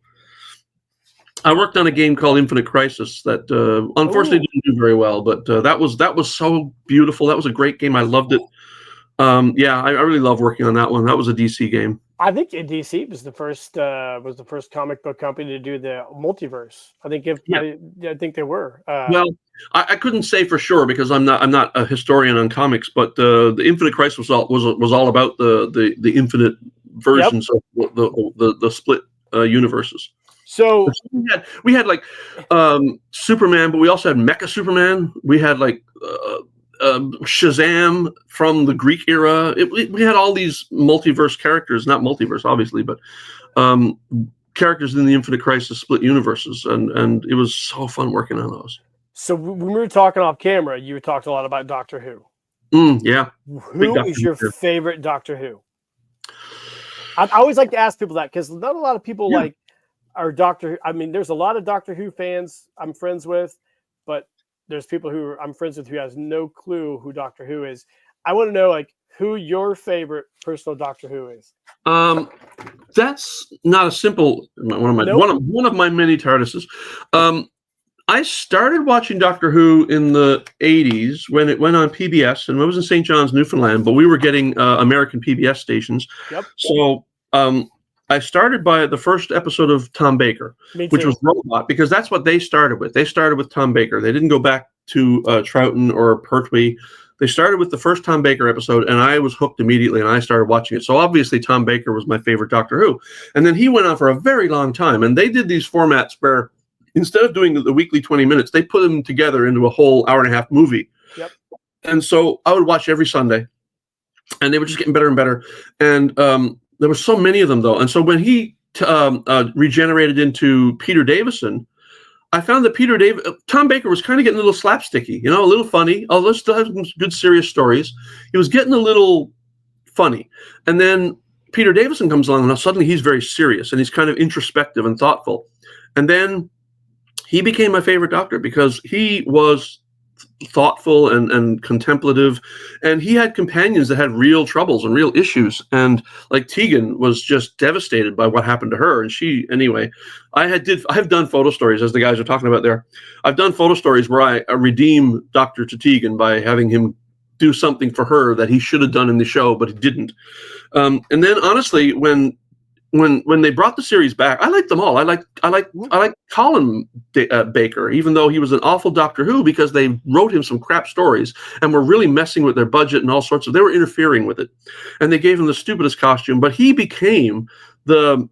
I worked on a game called Infinite Crisis that unfortunately didn't do very well. But that was so beautiful. That was a great game. I loved it. I really love working on that one. That was a DC game. I think DC was the first comic book company to do the multiverse. I think I think they were. Well, I couldn't say for sure because I'm not a historian on comics, but the Infinite Crisis was all about the infinite versions of the split universes. So we had like Superman, but we also had Mecha Superman. We had like Shazam from the Greek era. We had all these multiverse characters, not multiverse obviously, but characters in the Infinite Crisis split universes, and it was so fun working on those. So when we were talking off camera, you talked a lot about Doctor Who. Yeah. Who is your favorite Doctor Who? I always like to ask people that because not a lot of people like are Doctor Who. I mean, there's a lot of Doctor Who fans I'm friends with, but there's people who I'm friends with who has no clue who Doctor Who is. I want to know like who your favorite personal Doctor Who is. That's not a simple one of my many TARDISes. I started watching Doctor Who in the 80s when it went on PBS, and it was in St. John's, Newfoundland, but we were getting American PBS stations. Yep. So I started by the first episode of Tom Baker, which was Robot, because that's what they started with. They started with Tom Baker. They didn't go back to Troughton or Pertwee. They started with the first Tom Baker episode, and I was hooked immediately, and I started watching it. So obviously Tom Baker was my favorite Doctor Who. And then he went on for a very long time, and they did these formats where instead of doing the weekly 20 minutes, they put them together into a whole hour-and-a-half movie. Yep. And so I would watch every Sunday, and they were just getting better and better. And there were so many of them, though. And so when he regenerated into Peter Davison, I found that Tom Baker was kind of getting a little slapsticky, a little funny. Although still have some good serious stories. He was getting a little funny. And then Peter Davison comes along, and suddenly he's very serious, and he's kind of introspective and thoughtful. And then he became my favorite Doctor because he was thoughtful and contemplative, and he had companions that had real troubles and real issues. And like Tegan was just devastated by what happened to her. And I've done photo stories, as the guys are talking about there. I've done photo stories where I redeem Dr. Tegan by having him do something for her that he should have done in the show, but he didn't. And then honestly, when they brought the series back, I liked them all. I like Colin Baker, even though he was an awful Doctor Who, because they wrote him some crap stories and were really messing with their budget and all sorts of. They were interfering with it, and they gave him the stupidest costume. But he became the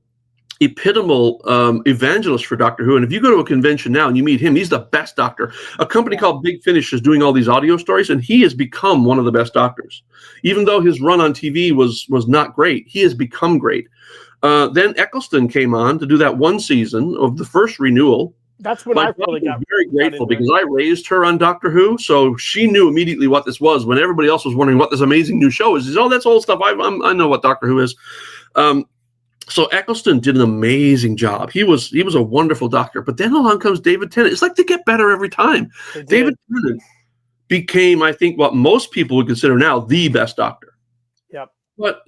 epitomal evangelist for Doctor Who. And if you go to a convention now and you meet him, he's the best Doctor. A company called Big Finish is doing all these audio stories, and he has become one of the best Doctors. Even though his run on TV was not great, he has become great. Then Eccleston came on to do that one season of the first renewal. That's when I really got very grateful because I raised her on Doctor Who, so she knew immediately what this was. When everybody else was wondering what this amazing new show is, she said, "Oh, that's old stuff. I know what Doctor Who is." So Eccleston did an amazing job. He was a wonderful Doctor. But then along comes David Tennant. It's like they get better every time. David Tennant became, I think, what most people would consider now the best Doctor. Yep. But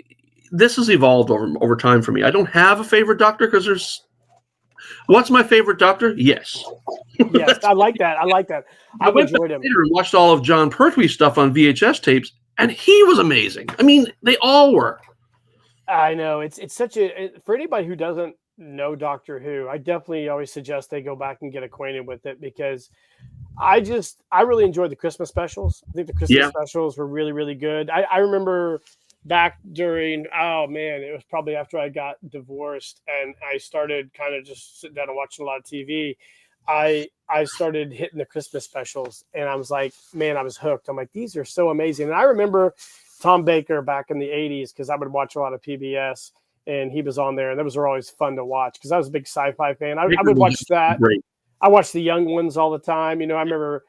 this has evolved over time for me. I don't have a favorite Doctor because what's my favorite Doctor? Yes. Yes, I like that. I went back later and watched all of John Pertwee's stuff on VHS tapes, and he was amazing. I mean, they all were. I know. It's such for anybody who doesn't know Doctor Who, I definitely always suggest they go back and get acquainted with it because I really enjoyed the Christmas specials. I think the Christmas specials were really, really good. I remember back during, it was probably after I got divorced and I started kind of just sitting down and watching a lot of TV. I started hitting the Christmas specials and I was like, man, I was hooked. I'm like, these are so amazing. And I remember Tom Baker back in the 80s because I would watch a lot of PBS and he was on there and those were always fun to watch because I was a big sci-fi fan. I would watch that. Great. I watched the Young Ones all the time. I remember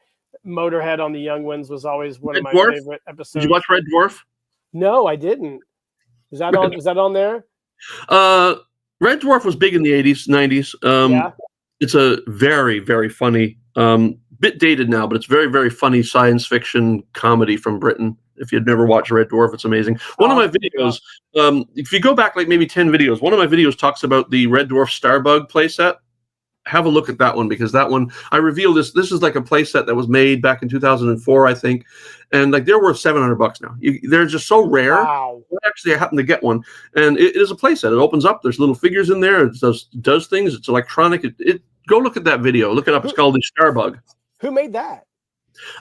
Motorhead on the Young Ones was always one of my favorite episodes. Did you watch Red Dwarf? No, I didn't. Was that on there? Red Dwarf was big in the 80s, 90s. It's a very, very funny Bit dated now, but it's very, very funny science fiction comedy from Britain. If you'd never watched Red Dwarf, it's amazing. One of my videos, if you go back like maybe 10 videos, one of my videos talks about the Red Dwarf Starbug playset. Have a look at that one, because that one, I reveal this. This is like a playset that was made back in 2004, I think. And like they're worth $700 now. They're just so rare. Wow. Actually, I happened to get one. And it is a playset. It opens up. There's little figures in there. It does things. It's electronic. Go look at that video. Look it up. It's called the Starbug. Who made that?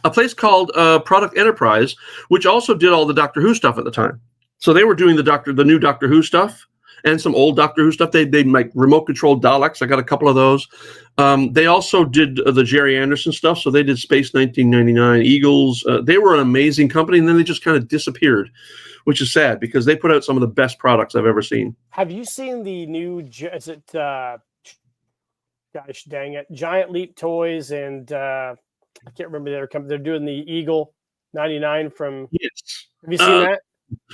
A place called Product Enterprise, which also did all the Doctor Who stuff at the time. So they were doing the new Doctor Who stuff and some old Doctor Who stuff. They make remote controlled Daleks. I got a couple of those. They also did the Jerry Anderson stuff. So they did Space 1999, Eagles. They were an amazing company, and then they just kind of disappeared, which is sad because they put out some of the best products I've ever seen. Have you seen the new? Is it? Gosh dang it! Giant Leap Toys and I can't remember their company. They're doing the Eagle 99 from. Yes. Have you seen that?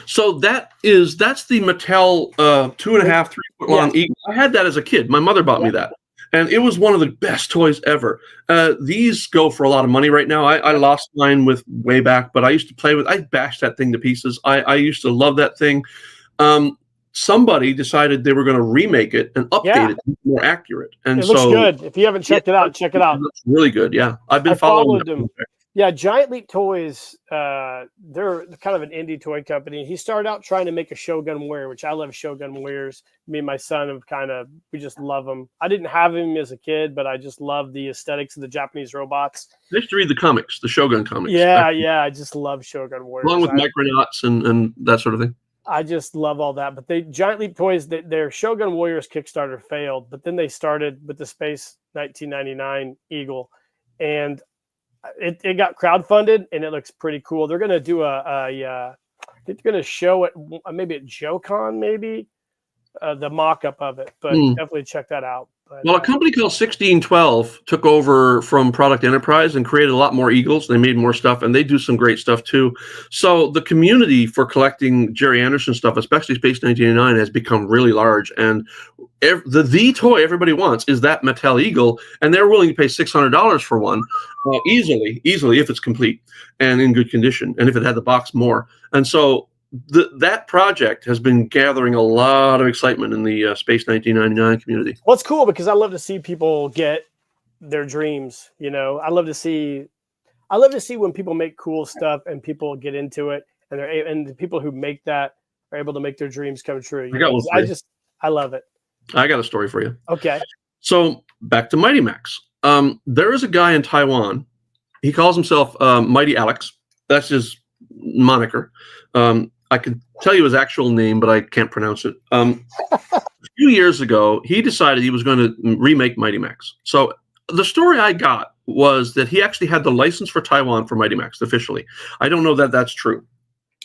So that's the Mattel 2.5, 3 foot long Eagle. I had that as a kid. My mother bought me that, and it was one of the best toys ever. These go for a lot of money right now. I lost mine way back, but I used to play with. I bashed that thing to pieces. I used to love that thing. Somebody decided they were going to remake it and update it to be more accurate. And it looks good. If you haven't checked it out, check it out. It looks really good. Yeah, I've been following them. Yeah, Giant Leap Toys. They're kind of an indie toy company. He started out trying to make a Shogun Warrior, which I love Shogun Warriors. Me and my son we just love them. I didn't have him as a kid, but I just love the aesthetics of the Japanese robots. I used to read the comics, the Shogun comics. Yeah, I just love Shogun Warriors. Along with Micronauts and that sort of thing. I just love all that. But Giant Leap Toys, their Shogun Warriors Kickstarter failed, but then they started with the Space 1999 Eagle, and it got crowdfunded, and it looks pretty cool. They're going to do they're going to show it maybe at JoeCon, the mock-up of it, but definitely check that out. But, well, a company called 1612 took over from Product Enterprise and created a lot more Eagles. They made more stuff, and they do some great stuff too. So the community for collecting Jerry Anderson stuff, especially Space 1999, has become really large. And the toy everybody wants is that Mattel Eagle, and they're willing to pay $600 for one easily if it's complete and in good condition, and if it had the box, more. And so that project has been gathering a lot of excitement in the Space 1999 community. Well, it's cool because I love to see people get their dreams. I love to see when people make cool stuff and people get into it, and the people who make that are able to make their dreams come true. I love it. I got a story for you. Okay. So back to Mighty Max. There is a guy in Taiwan. He calls himself Mighty Alex. That's his moniker. I could tell you his actual name, but I can't pronounce it. A few years ago, he decided he was going to remake Mighty Max. So the story I got was that he actually had the license for Taiwan for Mighty Max officially. I don't know that that's true.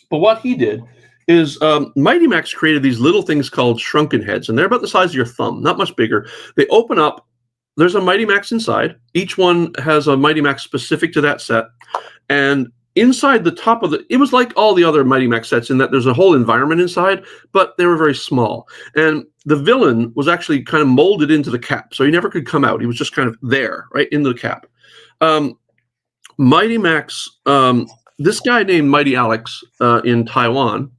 But what he did is Mighty Max created these little things called shrunken heads, and they're about the size of your thumb, not much bigger. They open up. There's a Mighty Max inside. Each one has a Mighty Max specific to that set. And inside the top of it was like all the other Mighty Max sets in that there's a whole environment inside, but they were very small. And the villain was actually kind of molded into the cap, so he never could come out. He was just kind of there, right in the cap. Mighty Max, this guy named Mighty Alex in Taiwan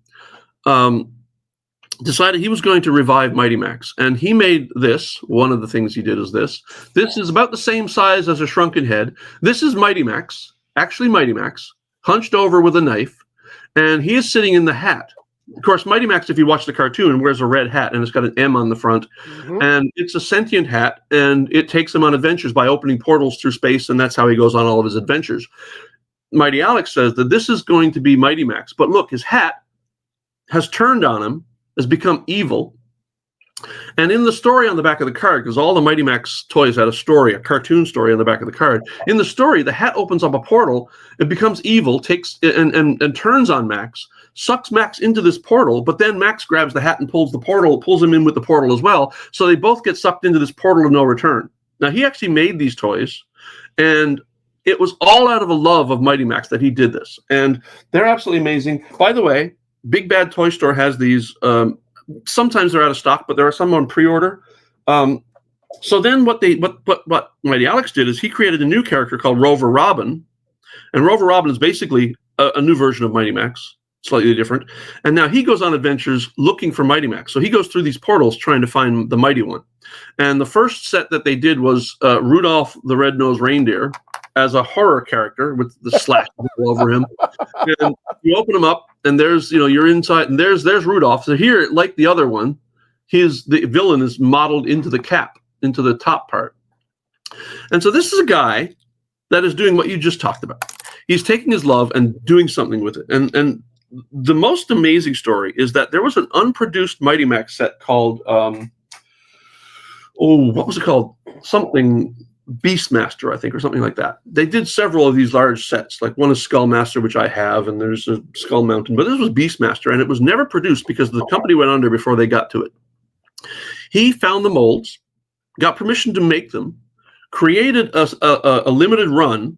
decided he was going to revive Mighty Max. And he made this. One of the things he did is this. This is about the same size as a shrunken head. This is Mighty Max, actually Mighty Max, hunched over with a knife, and he is sitting in the hat. Of course, Mighty Max, if you watch the cartoon, wears a red hat, and it's got an M on the front, and it's a sentient hat, and it takes him on adventures by opening portals through space, and that's how he goes on all of his adventures. Mighty Alex says that this is going to be Mighty Max, but look, his hat has turned on him, has become evil, and in the story on the back of the card, because all the Mighty Max toys had a cartoon story on the back of the card. In the story, the hat opens up a portal, it becomes evil, takes and turns on Max, sucks Max into this portal, but then Max grabs the hat and pulls him in with the portal as well. So they both get sucked into this portal of no return. Now, he actually made these toys, and it was all out of a love of Mighty Max that he did this. And they're absolutely amazing. By the way, Big Bad Toy Store has these. Sometimes they're out of stock, but there are some on pre-order. So then what Mighty Alex did is he created a new character called Rover Robin, and Rover Robin is basically a new version of Mighty Max, slightly different. And now he goes on adventures looking for Mighty Max. So he goes through these portals trying to find the Mighty One. And the first set that they did was Rudolph the Red-Nosed Reindeer as a horror character with the slash all over him. And you open him up, and there's, you're inside, and there's Rudolph. So here, like the other one, the villain is modeled into the cap, into the top part. And so this is a guy that is doing what you just talked about. He's taking his love and doing something with it. And the most amazing story is that there was an unproduced Mighty Max set called, what was it called? Something Beastmaster, I think, or something like that. They did several of these large sets. Like one is Skullmaster, which I have, and there's a Skull Mountain. But this was Beastmaster, and it was never produced because the company went under before they got to it. He found the molds, got permission to make them, created a limited run,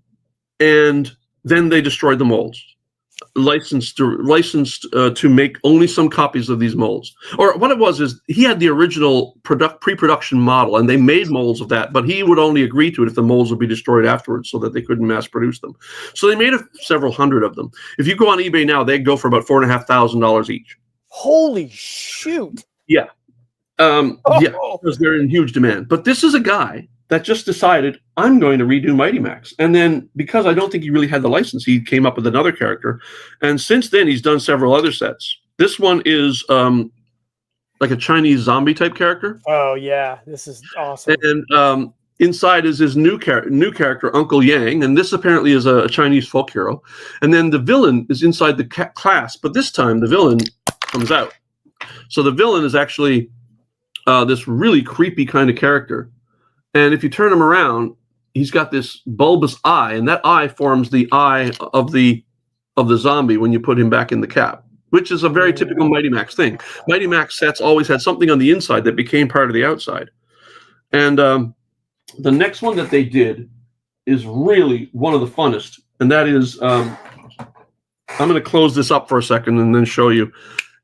and then they destroyed the molds. Licensed to make only some copies of these molds. Or what it was is he had the original pre-production model, and they made molds of that, but he would only agree to it if the molds would be destroyed afterwards so that they couldn't mass produce them. So they made several hundred of them. If you go on eBay now, they go for about $4,500 each. Holy shoot. Yeah. Yeah, because they're in huge demand. But this is a guy that just decided, I'm going to redo Mighty Max. And then, because I don't think he really had the license, he came up with another character. And since then, he's done several other sets. This one is like a Chinese zombie type character. Oh, yeah. This is awesome. And inside is his new character, Uncle Yang. And this apparently is a Chinese folk hero. And then the villain is inside the class. But this time, the villain comes out. So the villain is actually this really creepy kind of character. And if you turn him around, he's got this bulbous eye, and that eye forms the eye of the zombie when you put him back in the cap, which is a very typical Mighty Max thing. Mighty Max sets always had something on the inside that became part of the outside. And the next one that they did is really one of the funnest, and that is, I'm going to close this up for a second and then show you.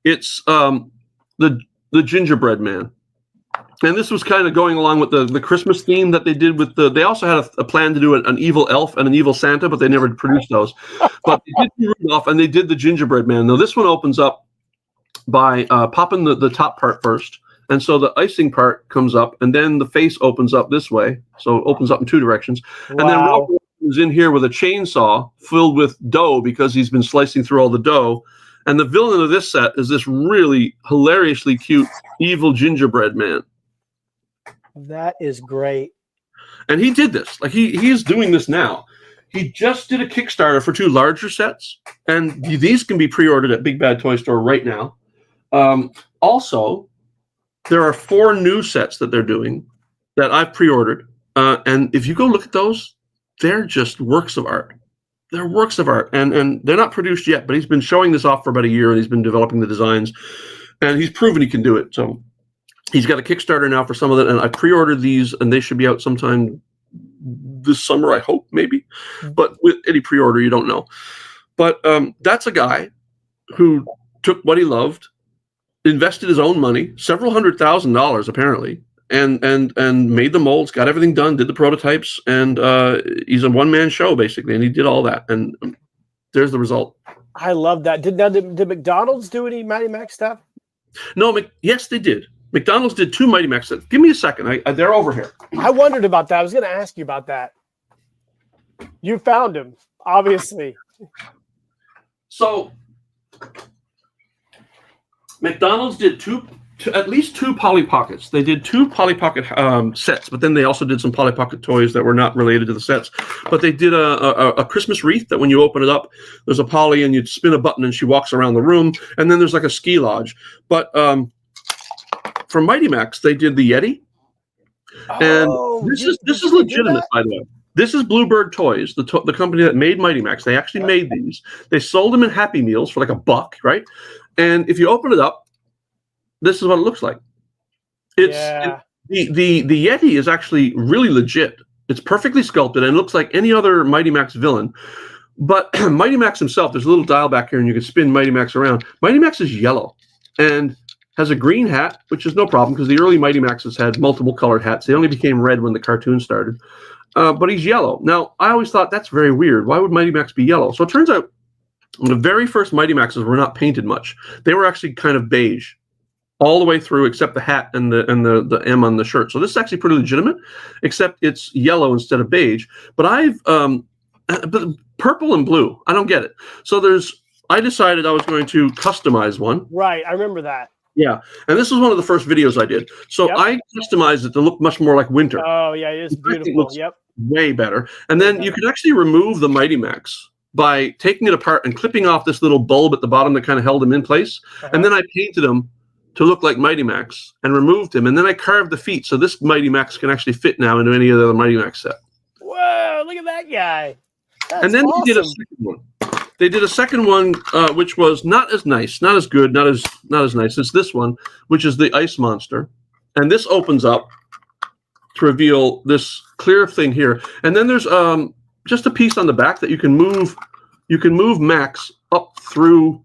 It's the Gingerbread Man. And this was kind of going along with the Christmas theme that they did with they also had a plan to do an evil elf and an evil Santa, but they never produced those. But they did Rudolph, and they did the Gingerbread Man. Now, this one opens up by popping the top part first. And so the icing part comes up, and then the face opens up this way. So it opens up in two directions. Wow. And then Rudolph is in here with a chainsaw filled with dough because he's been slicing through all the dough. And the villain of this set is this really hilariously cute evil gingerbread man. That is great. And he did this. Like he is doing this now. He just did a Kickstarter for 2 larger sets, and these can be pre-ordered at Big Bad Toy Store right now. Also, there are 4 new sets that they're doing that I've pre-ordered. And if you go look at those, they're just works of art. They're works of art. And they're not produced yet, but he's been showing this off for about a year, and he's been developing the designs. And he's proven he can do it. So he's got a Kickstarter now for some of it, and I pre-ordered these, and they should be out sometime this summer, I hope, maybe. But with any pre-order, you don't know. But that's a guy who took what he loved, invested his own money, several $100,000 apparently, and made the molds, got everything done, did the prototypes, and he's a one-man show basically, and he did all that, and there's the result. I love that. Did McDonald's do any Mighty Max stuff? No, yes, they did. McDonald's did 2 Mighty Max sets. Give me a second. They're over here. I wondered about that. I was going to ask you about that. You found him, obviously. So McDonald's did at least 2 Polly Pockets. They did 2 Polly Pocket sets, but then they also did some Polly Pocket toys that were not related to the sets. But they did a Christmas wreath that when you open it up, there's a Polly and you spin a button and she walks around the room. And then there's like a ski lodge. But for Mighty Max, they did the Yeti. And this is legitimate, by the way. This is Bluebird Toys, the company that made Mighty Max. They actually made these. They sold them in Happy Meals for like $1, right? And if you open it up, this is what it looks like. The Yeti is actually really legit. It's perfectly sculpted and looks like any other Mighty Max villain. But Mighty Max himself, there's a little dial back here and you can spin Mighty Max around. Mighty Max is yellow. And has a green hat, which is no problem because the early Mighty Maxes had multiple colored hats. They only became red when the cartoon started. But he's yellow. Now, I always thought that's very weird. Why would Mighty Max be yellow? So it turns out the very first Mighty Maxes were not painted much. They were actually kind of beige all the way through, except the hat and the M on the shirt. So this is actually pretty legitimate, except it's yellow instead of beige. But but purple and blue, I don't get it. So I decided I was going to customize one. Right, I remember that. Yeah, and this was one of the first videos I did. So I customized it to look much more like winter. Oh yeah, it is beautiful. Yep, way better. And then you can actually remove the Mighty Max by taking it apart and clipping off this little bulb at the bottom that kind of held him in place. And then I painted him to look like Mighty Max and removed him. And then I carved the feet, so this Mighty Max can actually fit now into any other Mighty Max set. Whoa! Look at that guy. That's and then awesome. they did a second one. They did a second one, which was not as nice, not as good, not as nice. It's this one, which is the ice monster, and this opens up to reveal this clear thing here. And then there's just a piece on the back that you can move. You can move Max up through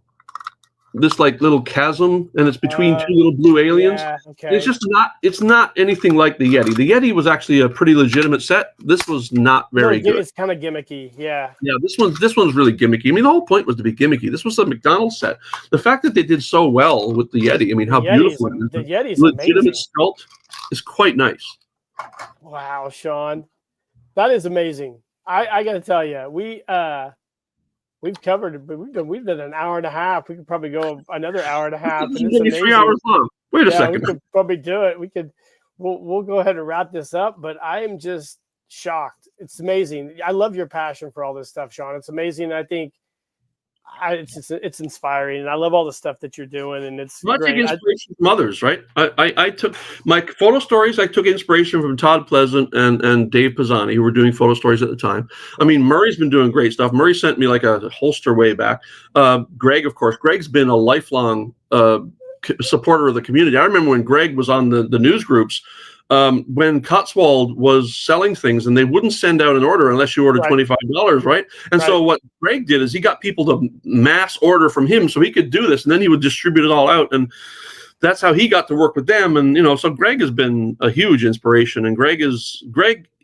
this like little chasm, and it's between two little blue aliens. Yeah, okay. It's just not. It's not anything like the Yeti. The Yeti was actually a pretty legitimate set. This was not very good. It's kind of gimmicky. Yeah. Yeah. This one's really gimmicky. I mean, the whole point was to be gimmicky. This was a McDonald's set. The fact that they did so well with the Yeti. I mean, how beautiful the Yeti's legitimate amazing. sculpt is quite nice. Wow, Sean, that is amazing. I got to tell you, we've covered, but we've done an hour and a half. We could probably go another hour and a half. And it's amazing. 3 hours long. Wait a second. We could probably do it. We'll go ahead and wrap this up. But I am just shocked. It's amazing. I love your passion for all this stuff, Sean. It's amazing. I think it's inspiring, and I love all the stuff that you're doing. And it's I take inspiration from others, right? I took my photo stories. I took inspiration from Todd Pleasant and Dave Pisani, who were doing photo stories at the time. I mean, Murray's been doing great stuff. Murray sent me like a Huxter way back. Greg, of course, Greg's been a lifelong supporter of the community. I remember when Greg was on the news groups. When Cotswold was selling things, and they wouldn't send out an order unless you ordered $25, right? And so what Greg did is he got people to mass order from him so he could do this, and then he would distribute it all out, and that's how he got to work with them. And so Greg has been a huge inspiration. And Greg,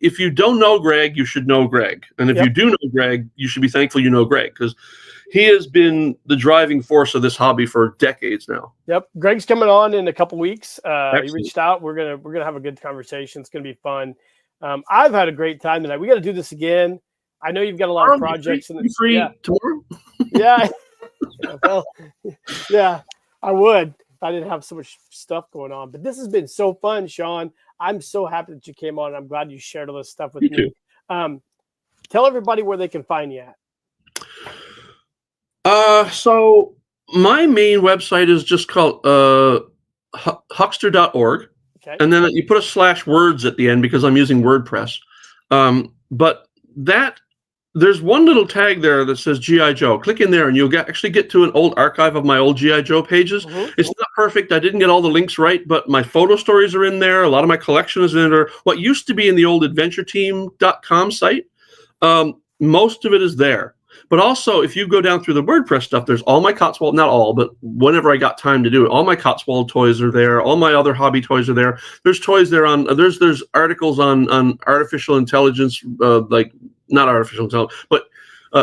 if you don't know Greg, you should know Greg, and if you do know Greg, you should be thankful you know Greg, because he has been the driving force of this hobby for decades now. Yep. Greg's coming on in a couple weeks. He reached out. We're gonna have a good conversation. It's gonna be fun. I've had a great time tonight. We got to do this again. I know you've got a lot of projects. Free tomorrow? Yeah. Well, yeah, I would if I didn't have so much stuff going on. But this has been so fun, Sean. I'm so happy that you came on. I'm glad you shared all this stuff with me. Tell everybody where they can find you at. So my main website is just called Huxter.org. Okay. And then you put a /words at the end because I'm using WordPress. But there's one little tag there that says G.I. Joe. Click in there and you'll actually get to an old archive of my old G.I. Joe pages. It's not perfect. I didn't get all the links right, but my photo stories are in there. A lot of my collection is in there. What used to be in the old adventureteam.com site, most of it is there. But also, if you go down through the WordPress stuff, there's all my Cotswold, not all, but whenever I got time to do it, all my Cotswold toys are there. All my other hobby toys are there. There's toys there there's articles on artificial intelligence, not artificial intelligence, but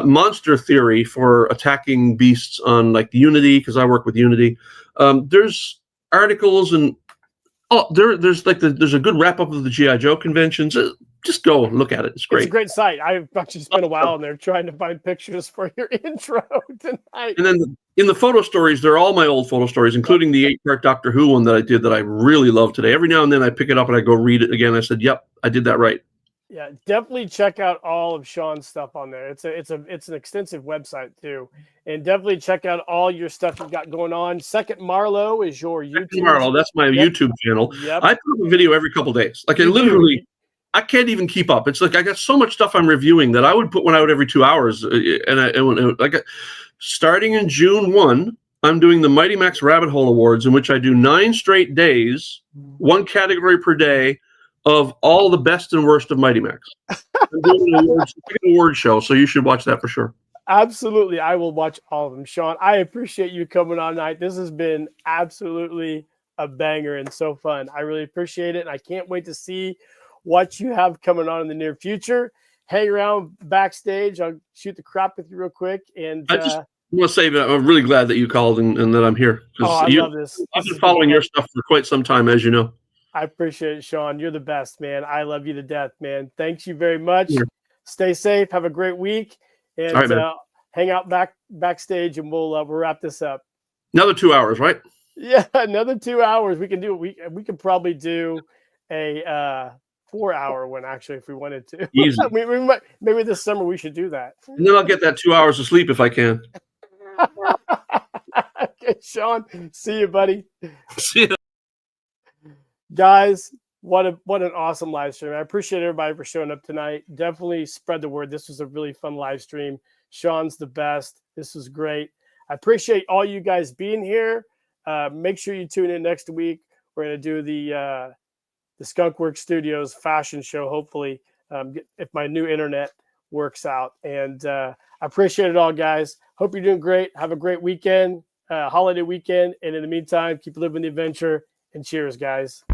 monster theory for attacking beasts on like Unity, because I work with Unity. There's articles and there's a good wrap up of the G.I. Joe conventions. Just go and look at it. It's great. It's a great site. I've actually spent a while in there trying to find pictures for your intro tonight. And then in the photo stories, they're all my old photo stories, including the 8-part Doctor Who one that I did that I really love today. Every now and then I pick it up and I go read it again. I said, yep, I did that right. Yeah, definitely check out all of Sean's stuff on there. It's an extensive website too. And definitely check out all your stuff you've got going on. Second Marlowe is your YouTube. Second Marlowe, that's my YouTube channel. Yep. I put up a video every couple of days. Like I can't even keep up. It's like I got so much stuff I'm reviewing that I would put one out every 2 hours. Starting in June 1, I'm doing the Mighty Max Rabbit Hole Awards, in which I do 9 straight days, 1 category per day, of all the best and worst of Mighty Max. I'm doing an award show, so you should watch that for sure. Absolutely. I will watch all of them. Sean, I appreciate you coming on tonight. This has been absolutely a banger and so fun. I really appreciate it. And I can't wait to see what you have coming on in the near future. Hang around backstage. I'll shoot the crap with you real quick. And I just want to say that I'm really glad that you called and that I'm here. I love this. I've been following your stuff for quite some time, as you know. I appreciate it, Sean. You're the best, man. I love you to death, man. Thanks you very much. Yeah. Stay safe. Have a great week. And right, hang out backstage, and we'll wrap this up. Another 2 hours, right? Yeah, another 2 hours. We can do it. We could probably do a 4-hour one, actually, if we wanted to. Easy. we might, maybe this summer we should do that. And then I'll get that 2 hours of sleep if I can. Okay, Sean. See you, buddy. See you. Guys, what an awesome live stream. I appreciate everybody for showing up tonight. Definitely spread the word. This was a really fun live stream. Sean's the best. This was great. I appreciate all you guys being here. Make sure you tune in next week. We're going to do the Skunkworks Studios fashion show, hopefully, if my new internet works out. And I appreciate it all, guys. Hope you're doing great. Have a great weekend, holiday weekend. And in the meantime, keep living the adventure. And cheers, guys.